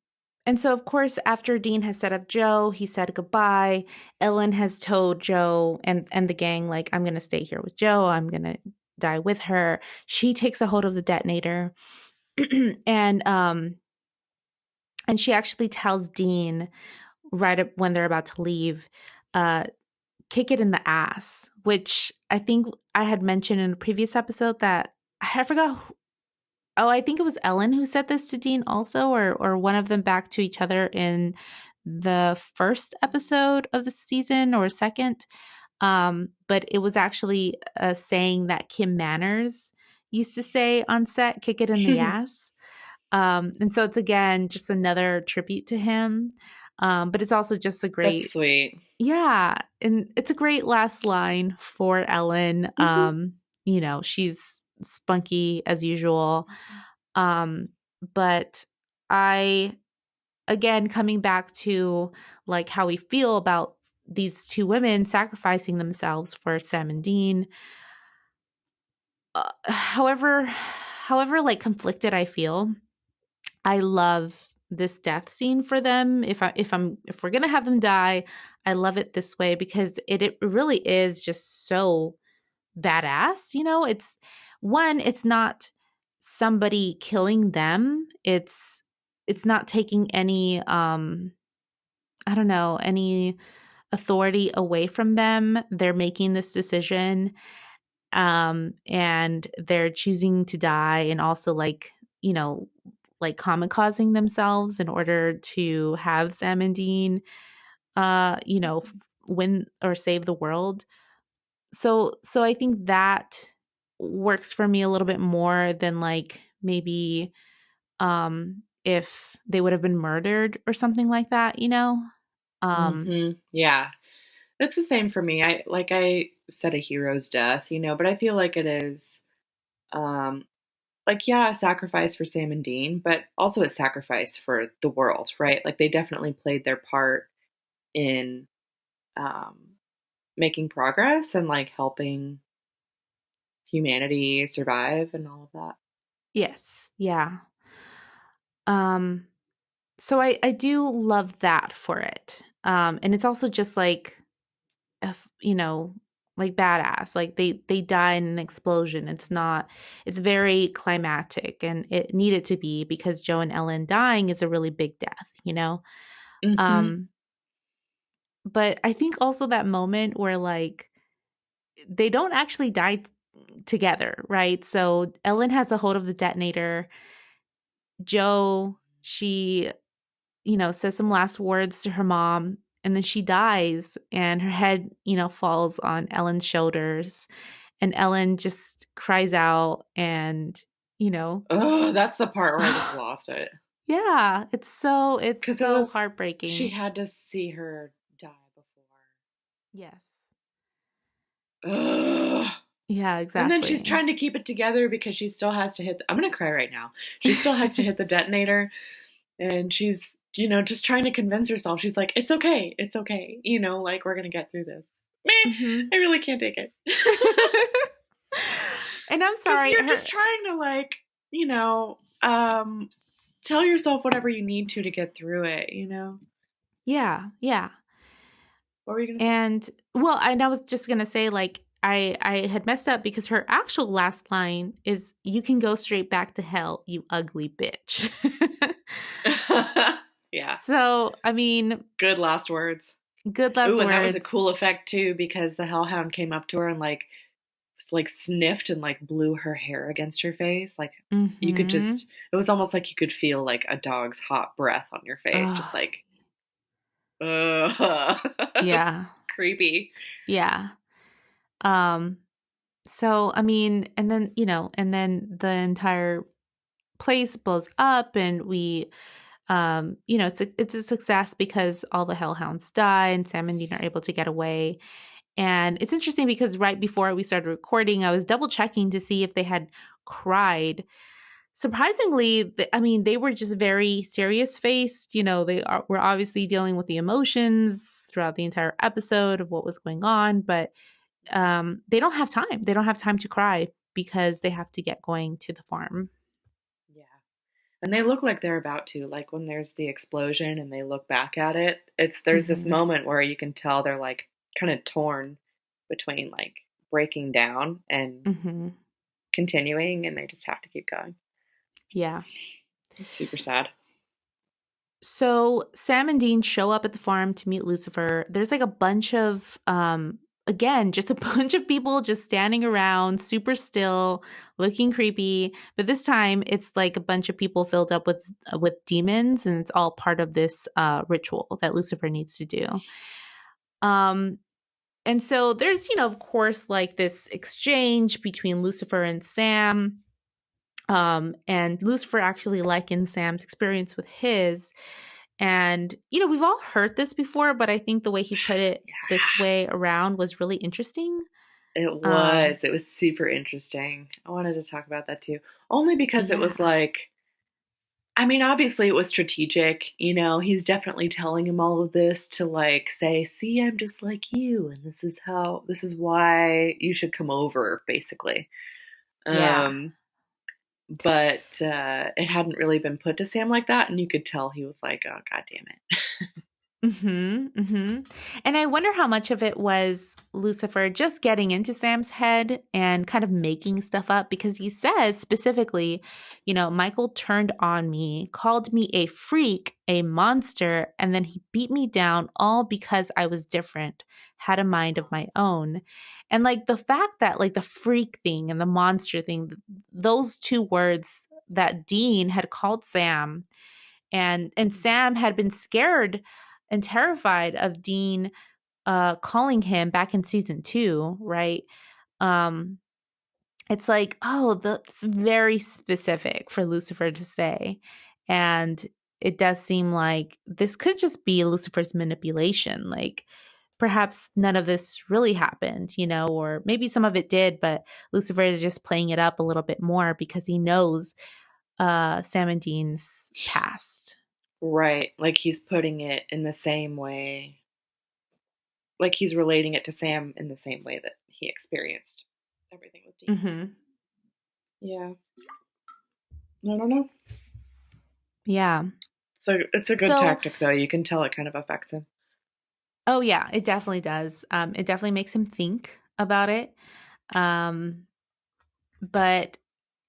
and so, of course, after Dean has set up Joe, he said goodbye. Ellen has told Joe and the gang, like, I'm going to stay here with Joe. I'm going to die with her. She takes a hold of the detonator. and and she actually tells Dean when they're about to leave, uh, kick it in the ass, which I think I had mentioned in a previous episode that I forgot. Oh, I think it was Ellen who said this to Dean also, or one of them back to each other in the first episode of the season or second. But it was actually a saying that Kim Manners used to say on set, kick it in the ass. And so it's again just another tribute to him. But it's also just a That's great, sweet. yeah, and it's a great last line for Ellen. Hmm. She's spunky as usual. Um, but I, again, coming back to like how we feel about these two women sacrificing themselves for Sam and Dean. However, like conflicted I feel, I love this death scene for them. If we're gonna have them die, I love it this way because it really is just so badass. It's not somebody killing them. It's not taking any I don't know, any authority away from them. They're making this decision, and they're choosing to die, and also you know like kamikazing themselves in order to have Sam and Dean win or save the world. So I think that works for me a little bit more than like maybe if they would have been murdered or something like that. Um Yeah. It's the same for me. I said a hero's death, but I feel like it is um yeah, a sacrifice for Sam and Dean, but also a sacrifice for the world, right? Like they definitely played their part in um making progress and like helping humanity survive and all of that. yes, yeah. Um so I do love that for it. And it's also just like if, like badass. Like they die in an explosion. It's very climactic, and it needed to be because Joe and Ellen dying is a really big death. Hmm. Um but I think also that moment where like they don't actually die together, right? So Ellen has a hold of the detonator. Joe, she says some last words to her mom, and then she dies, and her head, falls on Ellen's shoulders, and Ellen just cries out, and, you know, Oh, that's the part where I just lost it. yeah, it's Because so she heartbreaking. had to see her die Yes. before. Ugh. Yeah, And then she's exactly. trying to keep it together because she still has to I'm going to cry right now. She still has to hit the detonator. And she's, just trying to convince herself. She's like, it's okay. It's okay. Like, we're going to get through this. Man, Mhm. I really can't take it. And I'm Because sorry, you're just trying to, like, you know, um, tell yourself whatever you need to get through it. yeah, yeah. What were you going to say? And well, and I was just gonna say, like, I had messed up because her actual last line is, "You can go straight back to hell, you ugly bitch." Yeah. So, I mean, Good last words. good Ooh, last and that was a cool words. effect, too, because the hellhound came up to her and, like sniffed and like blew her hair against her face. Like you could Mhm. just it was almost like you could feel like a dog's hot breath on your face, just Oh, like just yeah. creepy. Yeah. Um So, I mean, and then, and then the entire place blows up and it's a success because all the hellhounds die and Sam and Dean are able to get away. And it's interesting because right before we started recording, I was double checking to see if they had cried. Surprisingly, they were just very serious faced. Were obviously dealing with the emotions throughout the entire episode of what was going on, but they don't have time. They don't have time to cry because they have to get going to the farm. Yeah. And they look like they're about to, like when there's the explosion and they look back at it, there's this Hmm. moment where you can tell they're like kind of torn between like breaking down and Hmm. continuing, and they just have to keep going. Yeah. It's super sad. So Sam and Dean show up at the farm to meet Lucifer. There's like a bunch of again, just a bunch of people just standing around, super still, looking creepy. But this time it's like a bunch of people filled up with demons, and it's all part of this ritual that Lucifer needs to do. Um and so there's, of course, like this exchange between Lucifer and Sam. And Lucifer actually likens Sam's experience with his. And, we've all heard this before, but I think the way he put it this Yeah, way around was really interesting. it Um, was. It was super interesting. I wanted to talk about that too. Only because it was yeah, like, I mean, obviously it was strategic. He's definitely telling him all of this to like say, see, I'm just like you, and this is why you should come over, basically. yeah. Um, but it hadn't really been put to Sam like that, and you could tell he was like, oh, God damn it. Mhm, mhm. And I wonder how much of it was Lucifer just getting into Sam's head and kind of making stuff up because he says specifically, Michael turned on me, called me a freak, a monster, and then he beat me down all because I was different, had a mind of my own. And like the fact that like the freak thing and the monster thing, those two words that Dean had called Sam and Sam had been scared and terrified of Dean calling him back in season 2, right? Um it's like, oh, that's very specific for Lucifer to say. And it does seem like this could just be Lucifer's manipulation. Like perhaps none of this really happened, or maybe some of it did, but Lucifer is just playing it up a little bit more because he knows Sam and Dean's past. Right. Like he's putting it in the same way, like he's relating it to Sam in the same way that he experienced everything with Dean. Mhm. Yeah. I don't know. Yeah. So it's a good So, tactic, though. You can tell it kind of affects him. oh yeah, it definitely does. It definitely makes him think about it. Um, but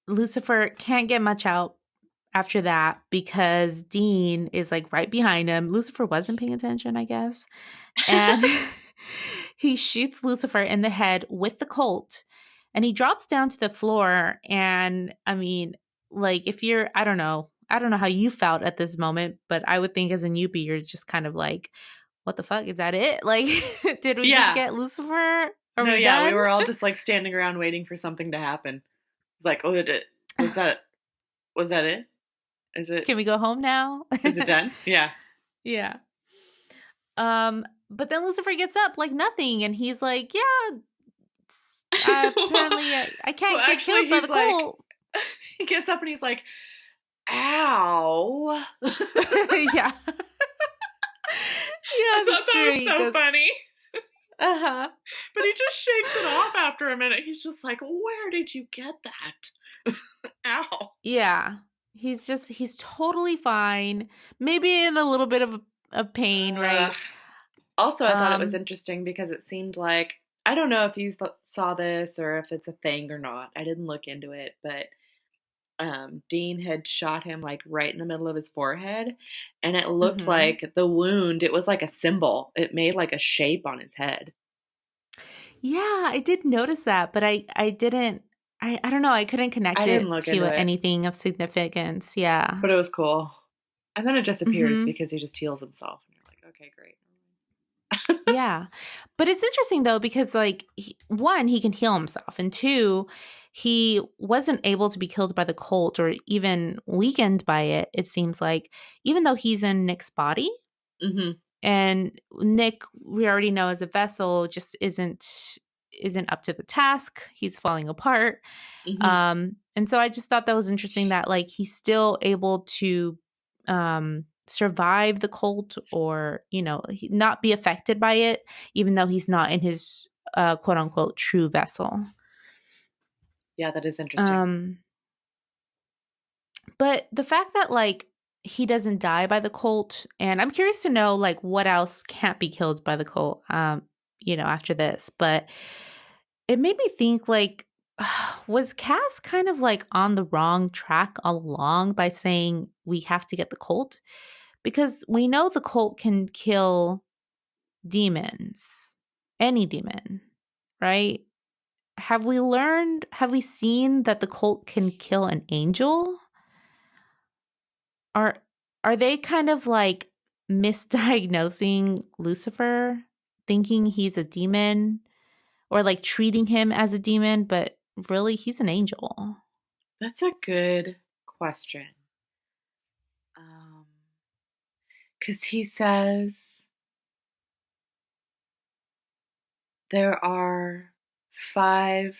Lucifer can't get much out after that because Dean is like right behind him. Lucifer wasn't paying attention, I guess. And he shoots Lucifer in the head with the Colt and he drops down to the floor. And I mean, like, if you're, I don't know how you felt at this moment, but I would think as a newbie, you're just kind of like, what the fuck? Is that it? Like, did we just Yeah. get Lucifer? Are No, we yeah, we done? were all just like standing around waiting for something to happen. It's like, oh, did it? Was that was that it? Is it Can we go home now? is it done? Yeah. Yeah. But then Lucifer gets up like nothing, and he's like, "Yeah, apparently I Well, can't get actually, killed by he's the like, Colt." he gets up and he's like, ow. Yeah, I yeah, thought that's that true. was He so does. funny. Uh huh. But he just shakes it off after a minute. He's just like, where did you get that? Ow. Yeah, he's totally fine. Maybe in a little bit of pain, Uh, right? Also, I thought it was Um. interesting because it seemed like, I don't know if you saw this or if it's a thing or not. I didn't look into it, but Dean had shot him like right in the middle of his forehead, and it looked Mhm. like the wound. It was like a symbol. It made like a shape on his head. Yeah, I did notice that, but I didn't. I don't know. I couldn't I connect didn't it look to into it, anything of significance. Yeah. but it was cool. And then it disappears Mhm. because he just heals himself, and you're like, okay, great. Yeah. But it's interesting though, because like one, he can heal himself, and two, he wasn't able to be killed by the cult or even weakened by it. It seems like, even though he's in Nick's body, Mm-hmm. and Nick, we already know, as a vessel, just isn't up to the task. He's falling apart. Mm-hmm. And so I just thought that was interesting that like he's still able to survive the cult, or not be affected by it, even though he's not in his quote unquote true vessel. Yeah, that is interesting. Um, but the fact that like he doesn't die by the cult, and I'm curious to know like what else can't be killed by the cult, after this. But it made me think like, was Cass kind of like on the wrong track all along by saying we have to get the cult? Because we know the cult can kill demons, any demon, right? Have we seen that the cult can kill an angel? Are are they kind of like misdiagnosing Lucifer, thinking he's a demon, or like treating him as a demon, but really he's an angel? That's a good question. Because he says there are five.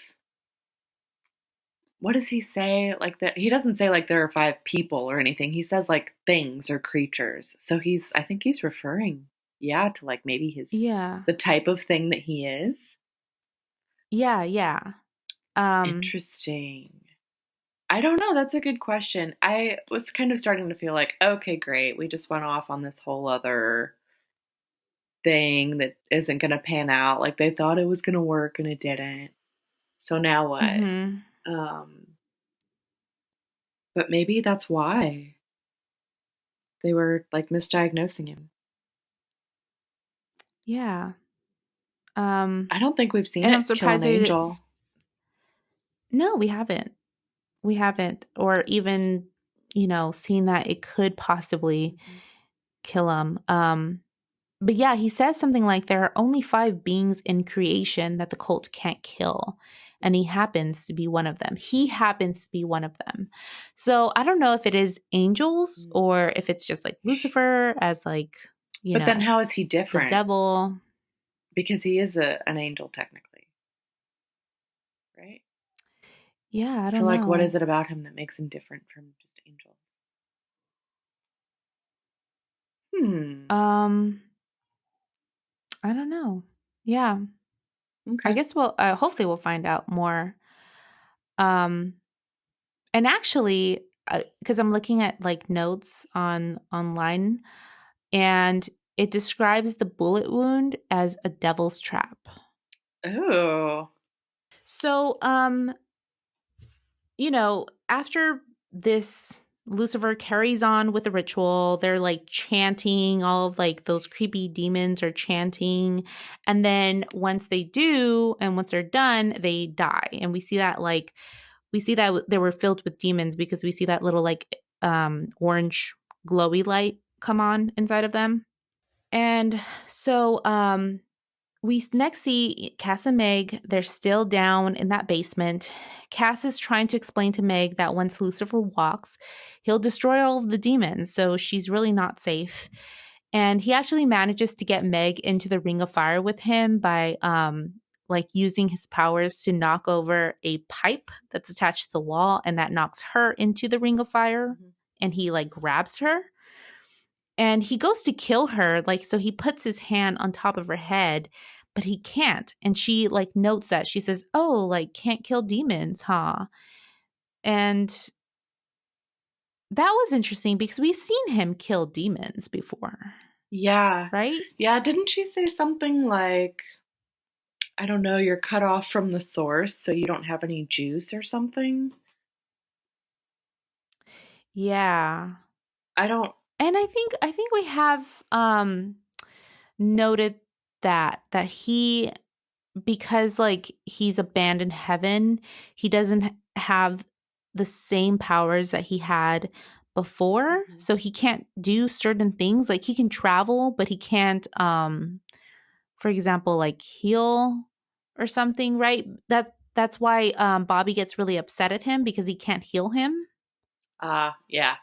What does he say? Like that, he doesn't say like there are five people or anything. He says like things or creatures. So I think he's referring, yeah, to like maybe Yeah. the type of thing that he is. Yeah, yeah. Um Interesting. I don't know. That's a good question. I was kind of starting to feel like, okay, great. We just went off on this whole other thing that isn't going to pan out. Like they thought it was going to work and it didn't. So now what? mhm. Um, but maybe that's why they were like misdiagnosing him. Yeah. Um I don't think we've seen and I'm it kill an surprised they angel. no, we haven't. We haven't, or even, seen that it could possibly Mhm. kill him. But yeah, he says something like there are only 5 beings in creation that the cult can't kill. And he happens to be one of them. He happens to be one of them. So I don't know if it is angels Mm. or if it's just like Lucifer as like, But then how is he the different? devil. Because he is an angel technically, right? Yeah, I So don't like what know. is it about him that makes him different from just angels? Hmm. Um, I don't know. Yeah. I Okay. guess we'll hopefully we'll find out more. Um, and actually, because I'm looking at like notes online, and it describes the bullet wound as a devil's trap. Oh. So, after this, Lucifer carries on with the ritual. They're like chanting, all of like those creepy demons are chanting. And then once they do, and once they're done, they die. And we see that they were filled with demons because we see that little like orange glowy light come on inside of them. And so we next see Cass and Meg. They're still down in that basement. Cass is trying to explain to Meg that once Lucifer walks, he'll destroy all of the demons, so she's really not safe. And he actually manages to get Meg into the ring of fire with him by like using his powers to knock over a pipe that's attached to the wall, and that knocks her into the ring of fire, Mhm. and he like grabs her. And he goes to kill her, like, so he puts his hand on top of her head, but he can't. And she like notes that. She says, "Oh, like can't kill demons, huh?" And that was interesting because we've seen him kill demons before, Yeah. right? Yeah, didn't she say something like, I don't know, you're cut off from the source so you don't have any juice or something? Yeah. I don't. And I think we have noted that he, because like he's abandoned heaven, he doesn't have the same powers that he had before, Mhm. so he can't do certain things. Like he can travel, but he can't for example, like heal or something, right? That's why Bobby gets really upset at him because he can't heal him. Yeah.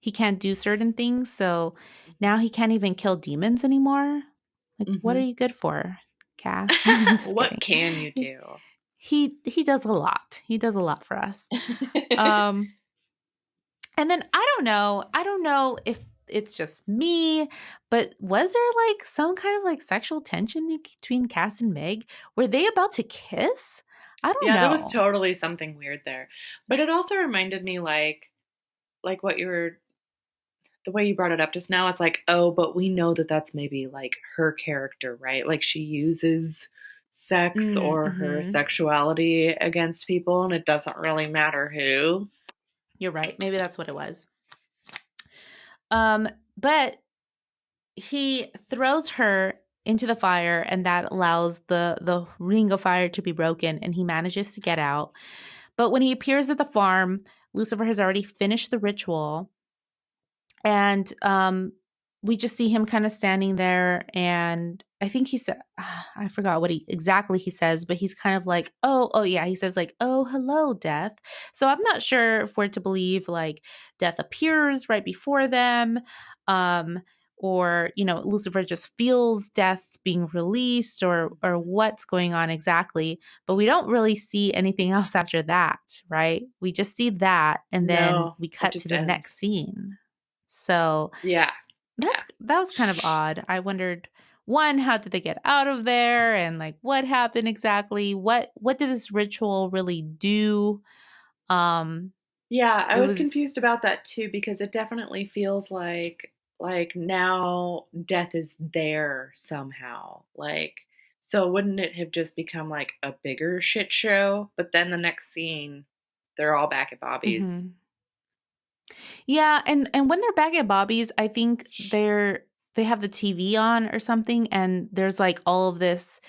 He can't do certain things, so now he can't even kill demons anymore. Like, what are Mm-hmm. you good for, Cass? I'm just What kidding. can you do? He does a lot. He does a lot for us. Um, and then I don't know if it's just me, but was there like some kind of like sexual tension between Cass and Meg? Were they about to kiss? I don't Yeah, there was know. totally something weird there. But it also reminded me like what you were the way you brought it up just now. It's like, oh, but we know that that's maybe like her character, right? Like she uses sex or her Mm-hmm. sexuality against people and it doesn't really matter who. You're right. Maybe that's what it was. But he throws her into the fire, and that allows the ring of fire to be broken, and he manages to get out. But when he appears at the farm, Lucifer has already finished the ritual, and we just see him kind of standing there, and I think he said I forgot what he exactly he says, but he's kind of like, oh yeah, he says like, oh, hello, death. So I'm not sure if we're to believe like death appears right before them, um or Lucifer just feels death being released, or what's going on exactly. But we don't really see anything else after that, right? We just see that, and then No, we it cut to just the next ends. scene. So Yeah. Yeah. that was kind of odd. I wondered, one, how did they get out of there, and like what happened exactly? What did this ritual really do? Um Yeah, I it was was confused about that too because it definitely feels like now death is there somehow. Like so wouldn't it have just become like a bigger shit show? But then the next scene they're all back at Bobby's. mhm. Yeah, and when they're back at Bobby's, I think they have the TV on or something, and there's like all of this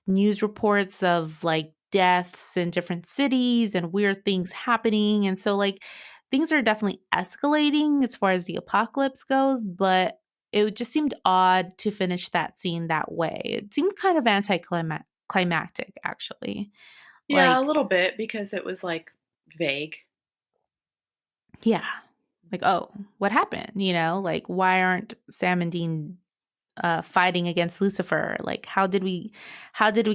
news reports of like deaths in different cities and weird things happening. And so like things are definitely escalating as far as the apocalypse goes, but it just seemed odd to finish that scene that way. It seemed kind of anticlimactic, actually. Yeah, a Like, little bit because it was like vague. yeah, like, oh, what happened? Like, why aren't Sam and Dean fighting against Lucifer? Like, how did we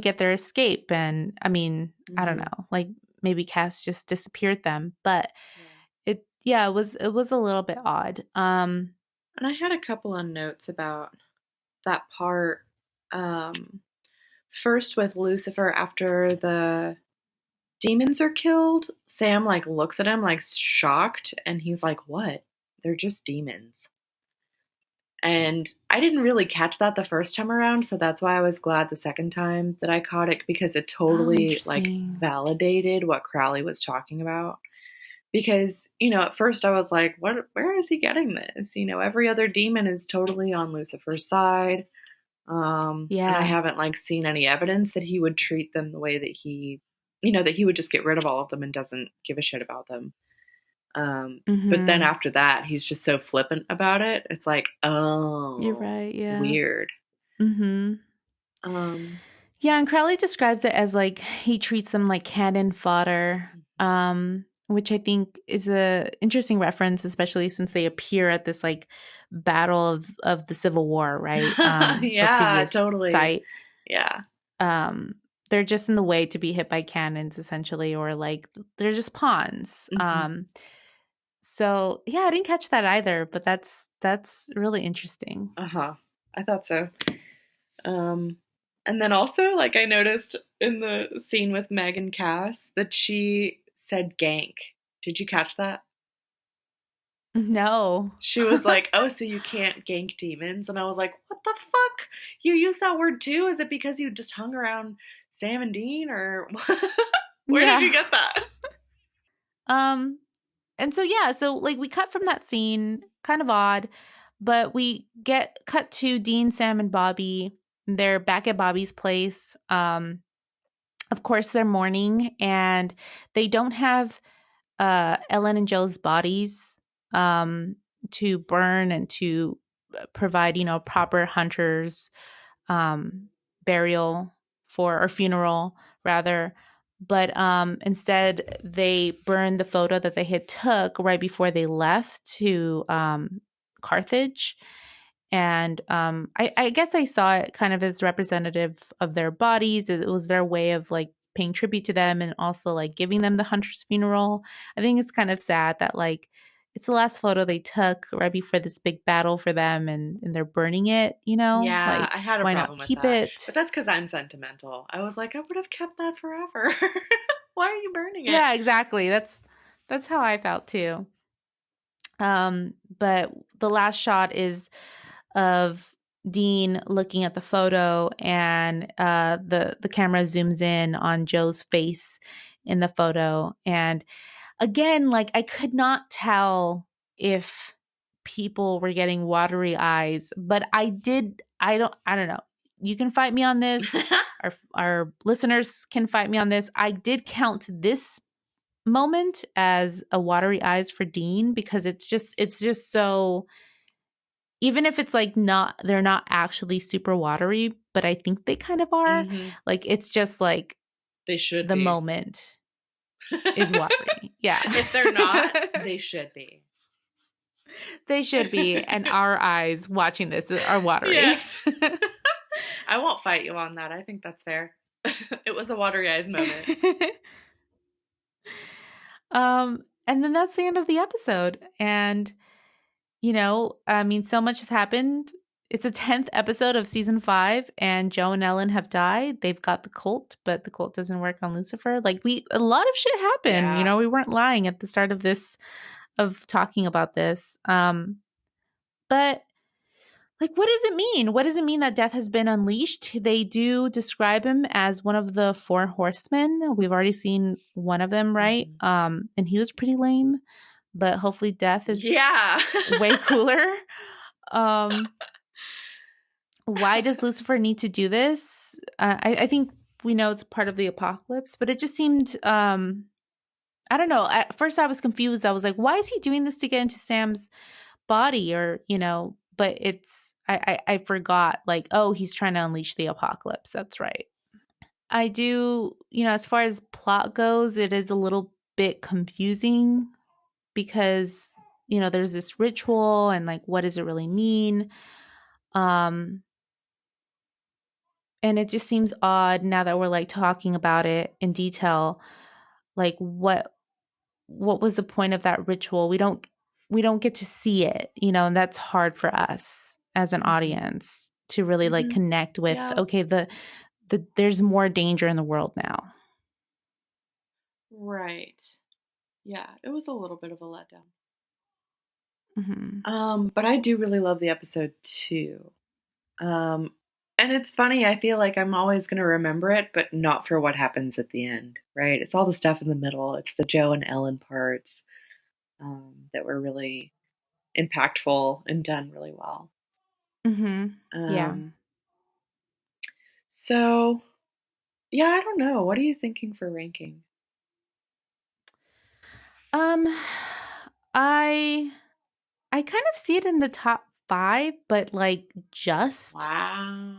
get their escape? And I mean, I don't Hmm. know. Like, maybe Cass just disappeared them, but Yeah. it was a little bit odd. And I had a couple of notes about that part. Um, First with Lucifer after the demons are killed, Sam like looks at him like shocked and he's like, "What? They're just demons." And I didn't really catch that the first time around, so that's why I was glad the second time that I caught it because it Oh, totally like interesting. validated what Crowley was talking about. Because, at first I was like, what where is he getting this? Every other demon is totally on Lucifer's side. And I Yeah. haven't like seen any evidence that he would treat them the way that that he would just get rid of all of them and doesn't give a shit about them. But then Mm-hmm. after that, he's just so flippant about it. It's like, You're oh, right. Yeah. weird. Mm-hmm. Um, Yeah, and Crowley describes it as like he treats them like cannon fodder, which I think is a interesting reference, especially since they appear at this like battle of the Civil War, right? Or yeah, previous totally. site. Yeah. Um, they're just in the way to be hit by cannons, essentially, or like they're just pawns. Hmm. So yeah, I didn't catch that either, but that's really interesting. Uh huh. I thought so. Um, and then also, like, I noticed in the scene with Meg and Cass that she said gank. Did you catch that? No. She was like, "Oh, so you can't gank demons?" And I was like, "What the fuck? You use that word too? Is it because you just hung around Sam and Dean, or where did Yeah. you get that?" Um, And so yeah, so like we cut from that scene, kind of odd, but we get cut to Dean, Sam, and Bobby. They're back at Bobby's place. Of course they're mourning, and they don't have Ellen and Joe's bodies to burn and to provide, proper hunters burial or funeral rather. But instead, they burned the photo that they had took right before they left to Carthage. And I guess I saw it kind of as representative of their bodies. It was their way of like paying tribute to them and also like giving them the hunter's funeral. I think it's kind of sad that like it's the last photo they took right before this big battle for them, and they're burning it, Yeah, I like had a why not problem with keep that. it? But that's because I'm sentimental. I was like, I would have kept that forever. Why are you burning it? Yeah, exactly. That's how I felt too. But the last shot is of Dean looking at the photo, and the camera zooms in on Joe's face in the photo. And again, like I could not tell if people were getting watery eyes, but I don't know. You can fight me on this. Our listeners can fight me on this. I did count this moment as a watery eyes for Dean because it's just so, even if it's like not, they're not actually super watery, but I think they kind of are. Hmm. Like it's just like They should the be. moment is watery. Yeah. If they're not, they should be. They should be, and our eyes watching this are watery. Yes. I won't fight you on that. I think that's fair. It was a watery eyes moment. And then that's the end of the episode. And I mean, so much has happened. It's a 10th episode of season 5, and Joe and Ellen have died. They've got the cult, but the cult doesn't work on Lucifer. Like a lot of shit happened. Yeah. We weren't lying at the start of talking about this. But like, what does it mean? What does it mean that death has been unleashed? They do describe him as one of the 4 horsemen. We've already seen one of them, right? Mhm. And he was pretty lame, but hopefully death is Yeah. way cooler. Why does Lucifer need to do this? I think we know it's part of the apocalypse, but it just seemed, I don't know. At first I was confused. I was like, why is he doing this to get into Sam's body? But I forgot, like, oh, he's trying to unleash the apocalypse. That's right. I do, as far as plot goes, it is a little bit confusing because, there's this ritual and like, what does it really mean? Um, And it just seems odd now that we're like talking about it in detail. Like what was the point of that ritual? We don't get to see it, and that's hard for us as an Mhm. audience to really like Mhm. connect with, Yeah. okay, there's more danger in the world now. Right. Yeah, it was a little bit of a letdown. Hmm. But I do really love the episode too. Um, and it's funny, I feel like I'm always going to remember it, but not for what happens at the end, right? It's all the stuff in the middle. It's the Joe and Ellen parts that were really impactful and done really well. Hmm. Yeah. Um, so, yeah, I don't know. What are you thinking for ranking? Um I I kind of see it in the top 5, but like Wow.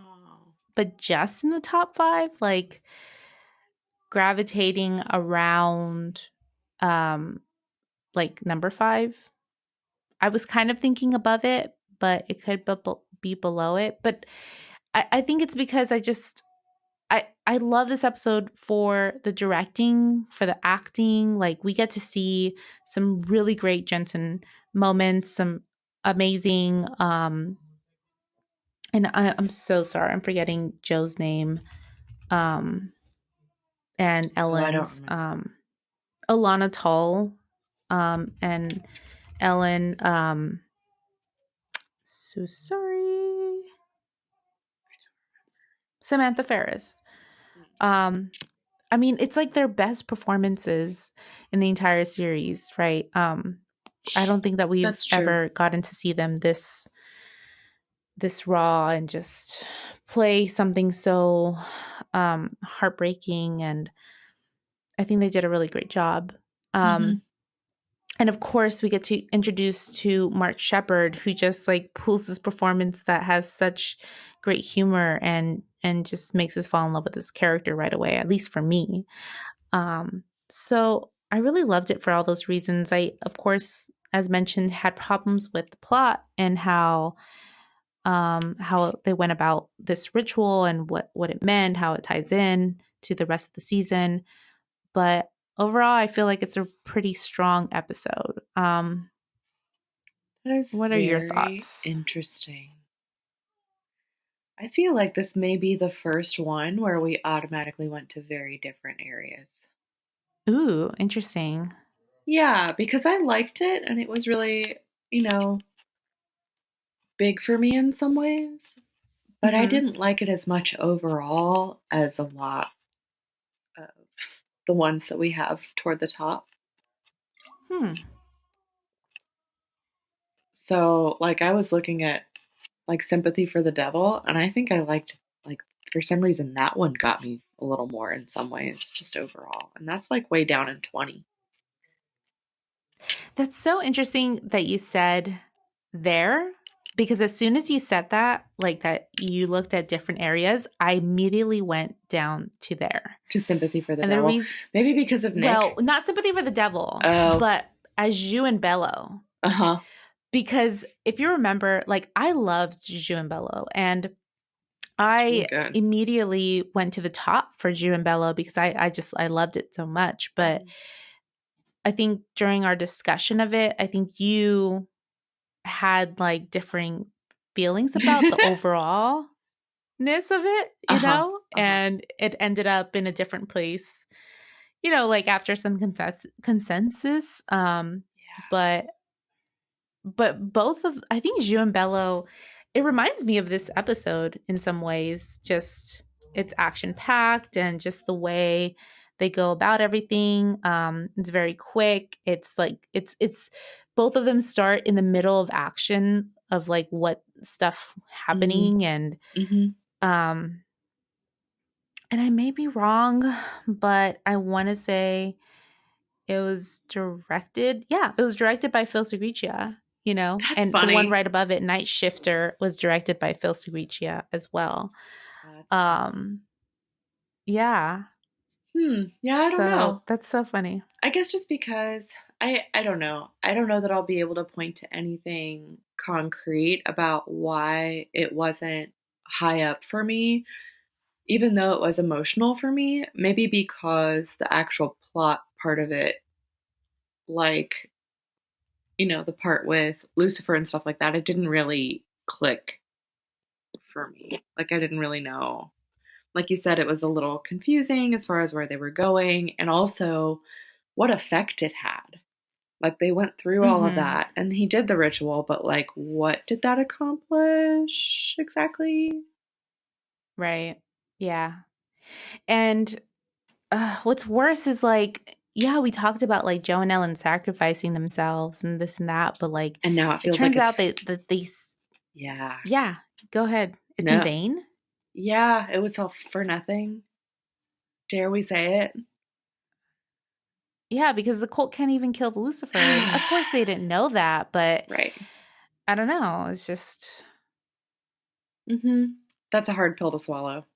just in the top 5, like gravitating around um like number 5. I was kind of thinking above it, but it could be below it. But I think it's because I love this episode for the directing, for the acting. Like we get to see some really great Jensen moments, some amazing and I'm so sorry, I'm forgetting Joe's name. And Oh, I don't Ellen's remember. Alana Tull, and Ellen, so sorry, Samantha Ferris. Um, I mean, it's like their best performances in the entire series, right? I don't think that we've That's true. ever gotten to see them this raw and just play something so heartbreaking, and I think they did a really great job. Hmm. Um, And of course, we get to introduce to Mark Shepard, who just like pulls this performance that has such great humor and just makes us fall in love with this character right away, at least for me. So I really loved it for all those reasons. I, of course, as mentioned, had problems with the plot and how they went about this ritual and what it meant, how it ties in to the rest of the season. But overall, I feel like it's a pretty strong episode. That is What are your very thoughts? interesting. I feel like this may be the first one where we automatically went to very different areas. Ooh, interesting. Yeah, because I liked it and it was really, big for me in some ways, but I Mm-hmm. didn't like it as much overall as a lot of the ones that we have toward the top. Hmm. So, like, I was looking at like Sympathy for the Devil, and I think I liked, like, for some reason that one got me a little more in some ways, just overall. And that's like way down in 20. That's so interesting that you said there, because as soon as you said that, like that you looked at different areas, I immediately went down to there. To Sympathy for the And the Devil. reason, Maybe because of well, Nick. not sympathy for the devil, Oh, but as Ju and Bello. uh-huh. Because if you remember, like I loved Ju and Bello, and It's really I good. immediately went to the top for Ju and Bello because I loved it so much. But Mhm. I think during our discussion of it, I think you had like differing feelings about the overallness of it, Uh-huh. Uh-huh. and it ended up in a different place, like after some consensus. Yeah. But both of I think Ju and Bello, it reminds me of this episode in some ways. Just it's action packed and just the way they go about everything. It's very quick. It's like it's both of them start in the middle of action of like what stuff Mm-hmm. happening Mm-hmm. um and I may be wrong, but I want to say it was directed. Yeah, it was directed by Phil Segricia, That's and the one funny. right above it, Night Shifter, was directed by Phil Segricia as well. That's funny. Um, yeah. Yeah, I don't So know. that's so funny. I guess just because I don't know. I don't know that I'll be able to point to anything concrete about why it wasn't high up for me, even though it was emotional for me. Maybe because the actual plot part of it, like, the part with Lucifer and stuff like that, it didn't really click for me. Like, I didn't really know. Like you said, it was a little confusing as far as where they were going and also what effect it had. Like, they went through all of Mm-hmm. that and he did the ritual, but like, what did that accomplish exactly? Right. Yeah. And what's worse is like, yeah, we talked about like Joe and Ellen sacrificing themselves and this and that, but like, And now it it feels like turns it's, out that they, yeah, yeah, go ahead. It's in no, vain. yeah, it was all for nothing. Dare we say it? Yeah, because the cult can't even kill Lucifer. And of course they didn't know that, but Right. I don't know. It's just That's a hard pill to swallow.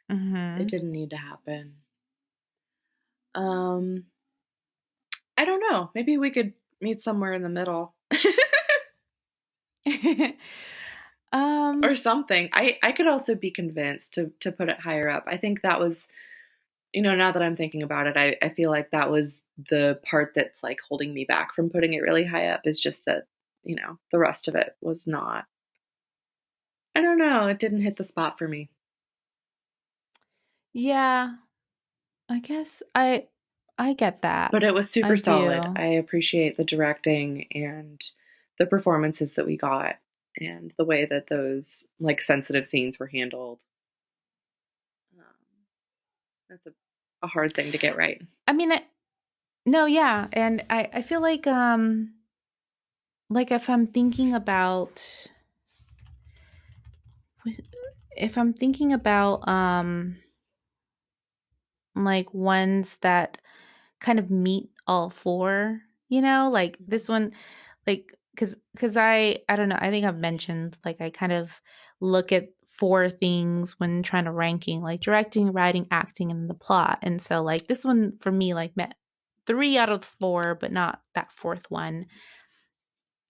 It mhm. didn't need to happen. Um, I don't know. Maybe we could meet somewhere in the middle. um Or something. I could also be convinced to put it higher up. I think that was, now that I'm thinking about it, I feel like that was the part that's like holding me back from putting it really high up is just that, the rest of it was not. I don't know, it didn't hit the spot for me. yeah, I guess I get that. But it was I super solid. do. I appreciate the directing and the performances that we got and the way that those like sensitive scenes were handled. Um, that's a hard thing to get right. I mean, no, yeah, and I feel like if I'm thinking about like ones that kind of meet all four. you know, like this one, like, cause I don't know, I think I've mentioned, like, I kind of look at 4 things when trying to ranking, like directing, writing, acting, and the plot. And so like this one for me, like met 3 out of 4, but not that 4th one.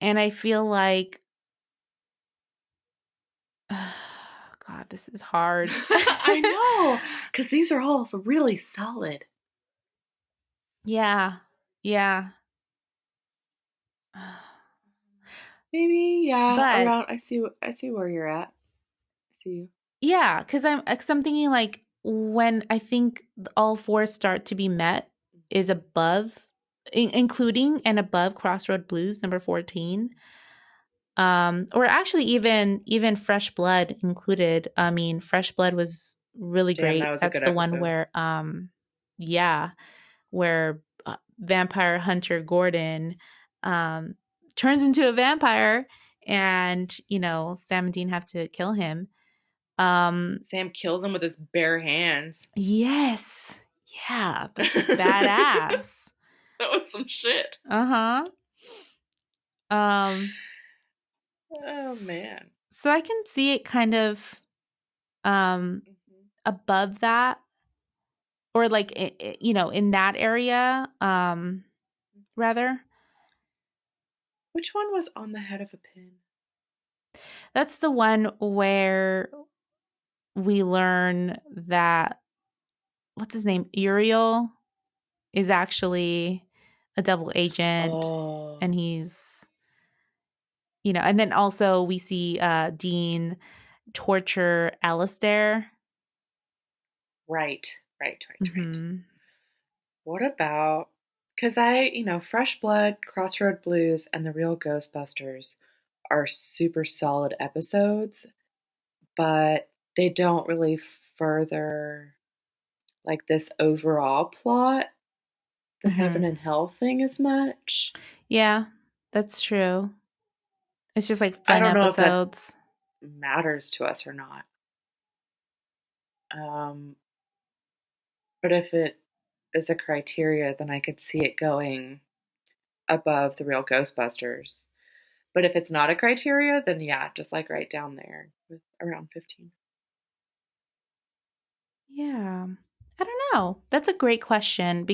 And I feel like, God, this is hard. I know, because these are all really solid. Yeah. Yeah. Maybe, yeah, But around. I see where you're at. I see you. yeah, because I'm thinking like when I think all 4 start to be met is above, including and above Crossroad Blues number 14. Or actually even Fresh Blood included. I mean, Fresh Blood was really Damn, that great. was a That's good the one episode. where yeah, where vampire hunter Gordon um turns into a vampire, and you know, Sam and Dean have to kill him. Sam kills him with his bare hands. Yes. Yeah, that's badass. That was some shit. Uh-huh. Um Oh man. so I can see it kind of Mhm. above that, or like you know, in that area rather. Which one was on the head of a pin? That's the one where we learn that, what's his name? Uriel is actually a double agent, Oh, and he's, you know, and then also we see Dean torture Alistair. right, right. Mhm. What about? Because Fresh Blood, Crossroad Blues, and The Real Ghostbusters are super solid episodes, but they don't really further like this overall plot, the heaven Mhm. and hell thing as much. Yeah, that's true. It's just like I fun don't know if that episodes. matters to us or not. Um, but if it is a criteria, then I could see it going above The Real Ghostbusters. But if it's not a criteria, then yeah, just like right down there with around 15. Yeah. I don't know. That's a great question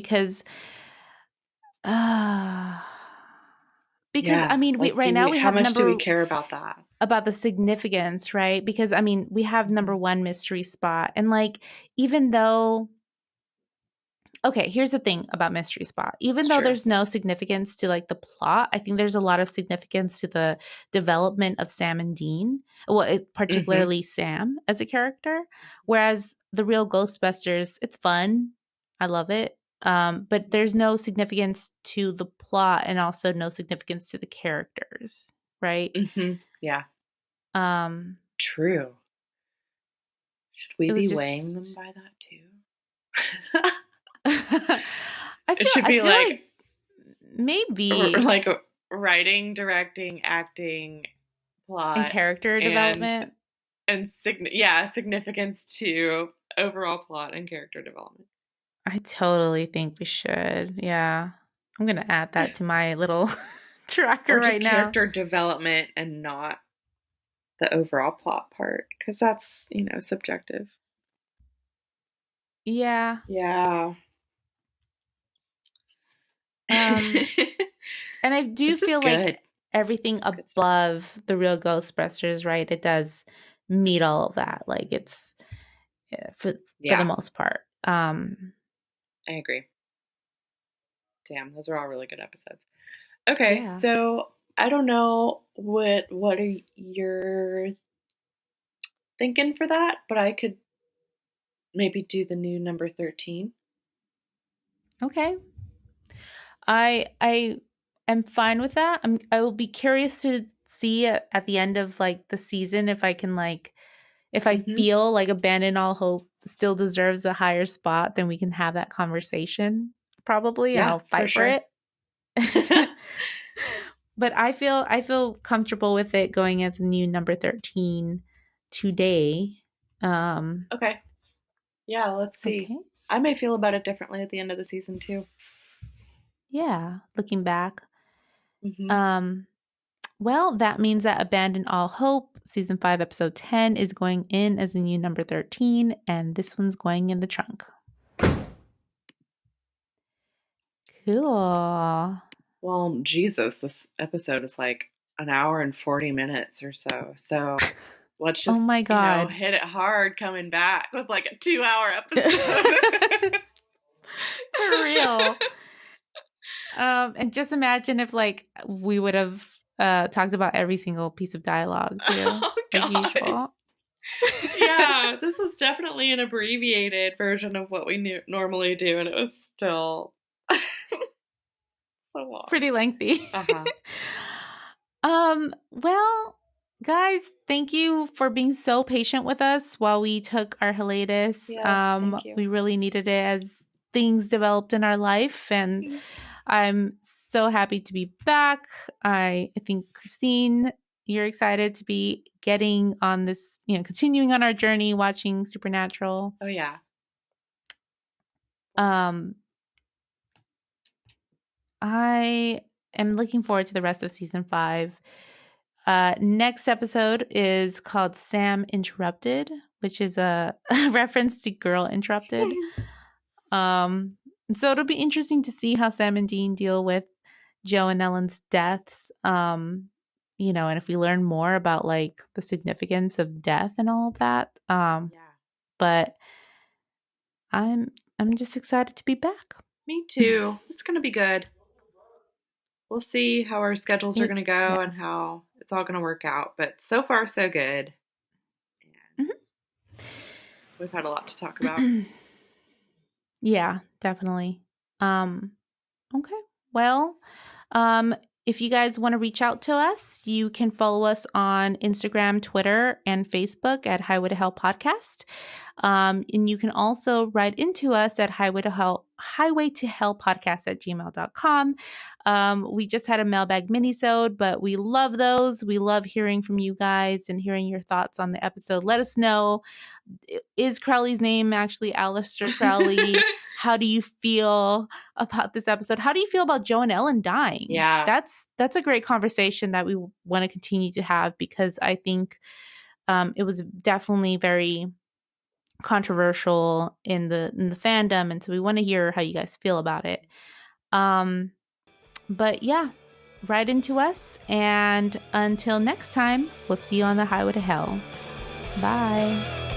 uh because I Yeah, mean, we like right now we how have much do we number care about that? about the significance, right? Because I mean, we have number Mhm. 1 mystery spot, and like, even though, okay, here's the thing about mystery spot. Even It's though true. there's no significance to like the plot, I think there's a lot of significance to the development of Sam and Dean. Well, Mhm. particularly Sam as a character. Whereas the Real Ghostbusters, it's fun. I love it. But there's no significance to the plot, and also no significance to the characters, right? Mhm. Yeah. Um, True. Should we it be was weighing them just by that too? It should I be feel like like maybe like writing, directing, acting, in plot, character and development. significance to overall plot and character development. I totally think we should. Yeah. I'm going to add that to my little tracker Or just right now. character development and not the overall plot part, because that's, subjective. Yeah. Yeah. Um and I do This is feel like good. everything This is good stuff. above the Real Ghostbusters, right? It does meet all of that. Like it's, yeah, for the Yeah, most part. I agree. Damn, those are all really good episodes. Okay, Yeah. so I don't know what are you're thinking for that, but I could maybe do the new number 13. Okay. I am fine with that. I will be curious to see at the end of like the season if I can like, if I Mm-hmm. feel like Abandon All Hope still deserves a higher spot, then we can have that conversation probably, and Yeah, I'll for fight for sure. it. But I feel comfortable with it going as a new number 13 today. Um Okay. Yeah, let's see. okay. I may feel about it differently at the end of the season too. Yeah, looking back. Mm-hmm. Well, that means that Abandon All Hope, season 5, episode 10, is going in as a new number 13, and this one's going in the trunk. Cool. Well, Jesus, this episode is like an hour and 40 minutes or so. So let's Oh just, my God. hit it hard coming back with like a 2-hour episode. For real. And just imagine if like we would have talked about every single piece of dialogue too, Oh, like God. usual. Yeah, this was definitely an abbreviated version of what we normally do, and it was still so long. Pretty lengthy. Uh-huh. Well, guys, thank you for being so patient with us while we took our hiatus. Yes, thank you. We really needed it as things developed in our life, and I'm so happy to be back. I think Christine, you're excited to be getting on this, continuing on our journey watching Supernatural. Oh, yeah. I am looking forward to the rest of season 5. Next episode is called Sam Interrupted, which is a reference to Girl Interrupted. So it'll be interesting to see how Sam and Dean deal with Joe and Ellen's deaths. And if we learn more about like the significance of death and all of that. Yeah. But I'm just excited to be back. Me too. It's going to be good. We'll see how our schedules are going to go and how it's all going to work out. But so far, so good. And we've had a lot to talk about. Yeah, definitely. Okay. Well, if you guys want to reach out to us, you can follow us on Instagram, Twitter, and Facebook at Highway to Hell Podcast. And you can also write into us at highway to hell podcast at gmail.com. We just had a mailbag minisode, but we love those. We love hearing from you guys and hearing your thoughts on the episode. Let us know, is Crowley's name actually Aleister Crowley? How do you feel about this episode? How do you feel about Joe and Ellen dying? Yeah. That's a great conversation that we want to continue to have, because I think it was definitely very controversial in the fandom, and so we want to hear how you guys feel about it. But yeah, write into us, and until next time, we'll see you on the highway to hell. Bye.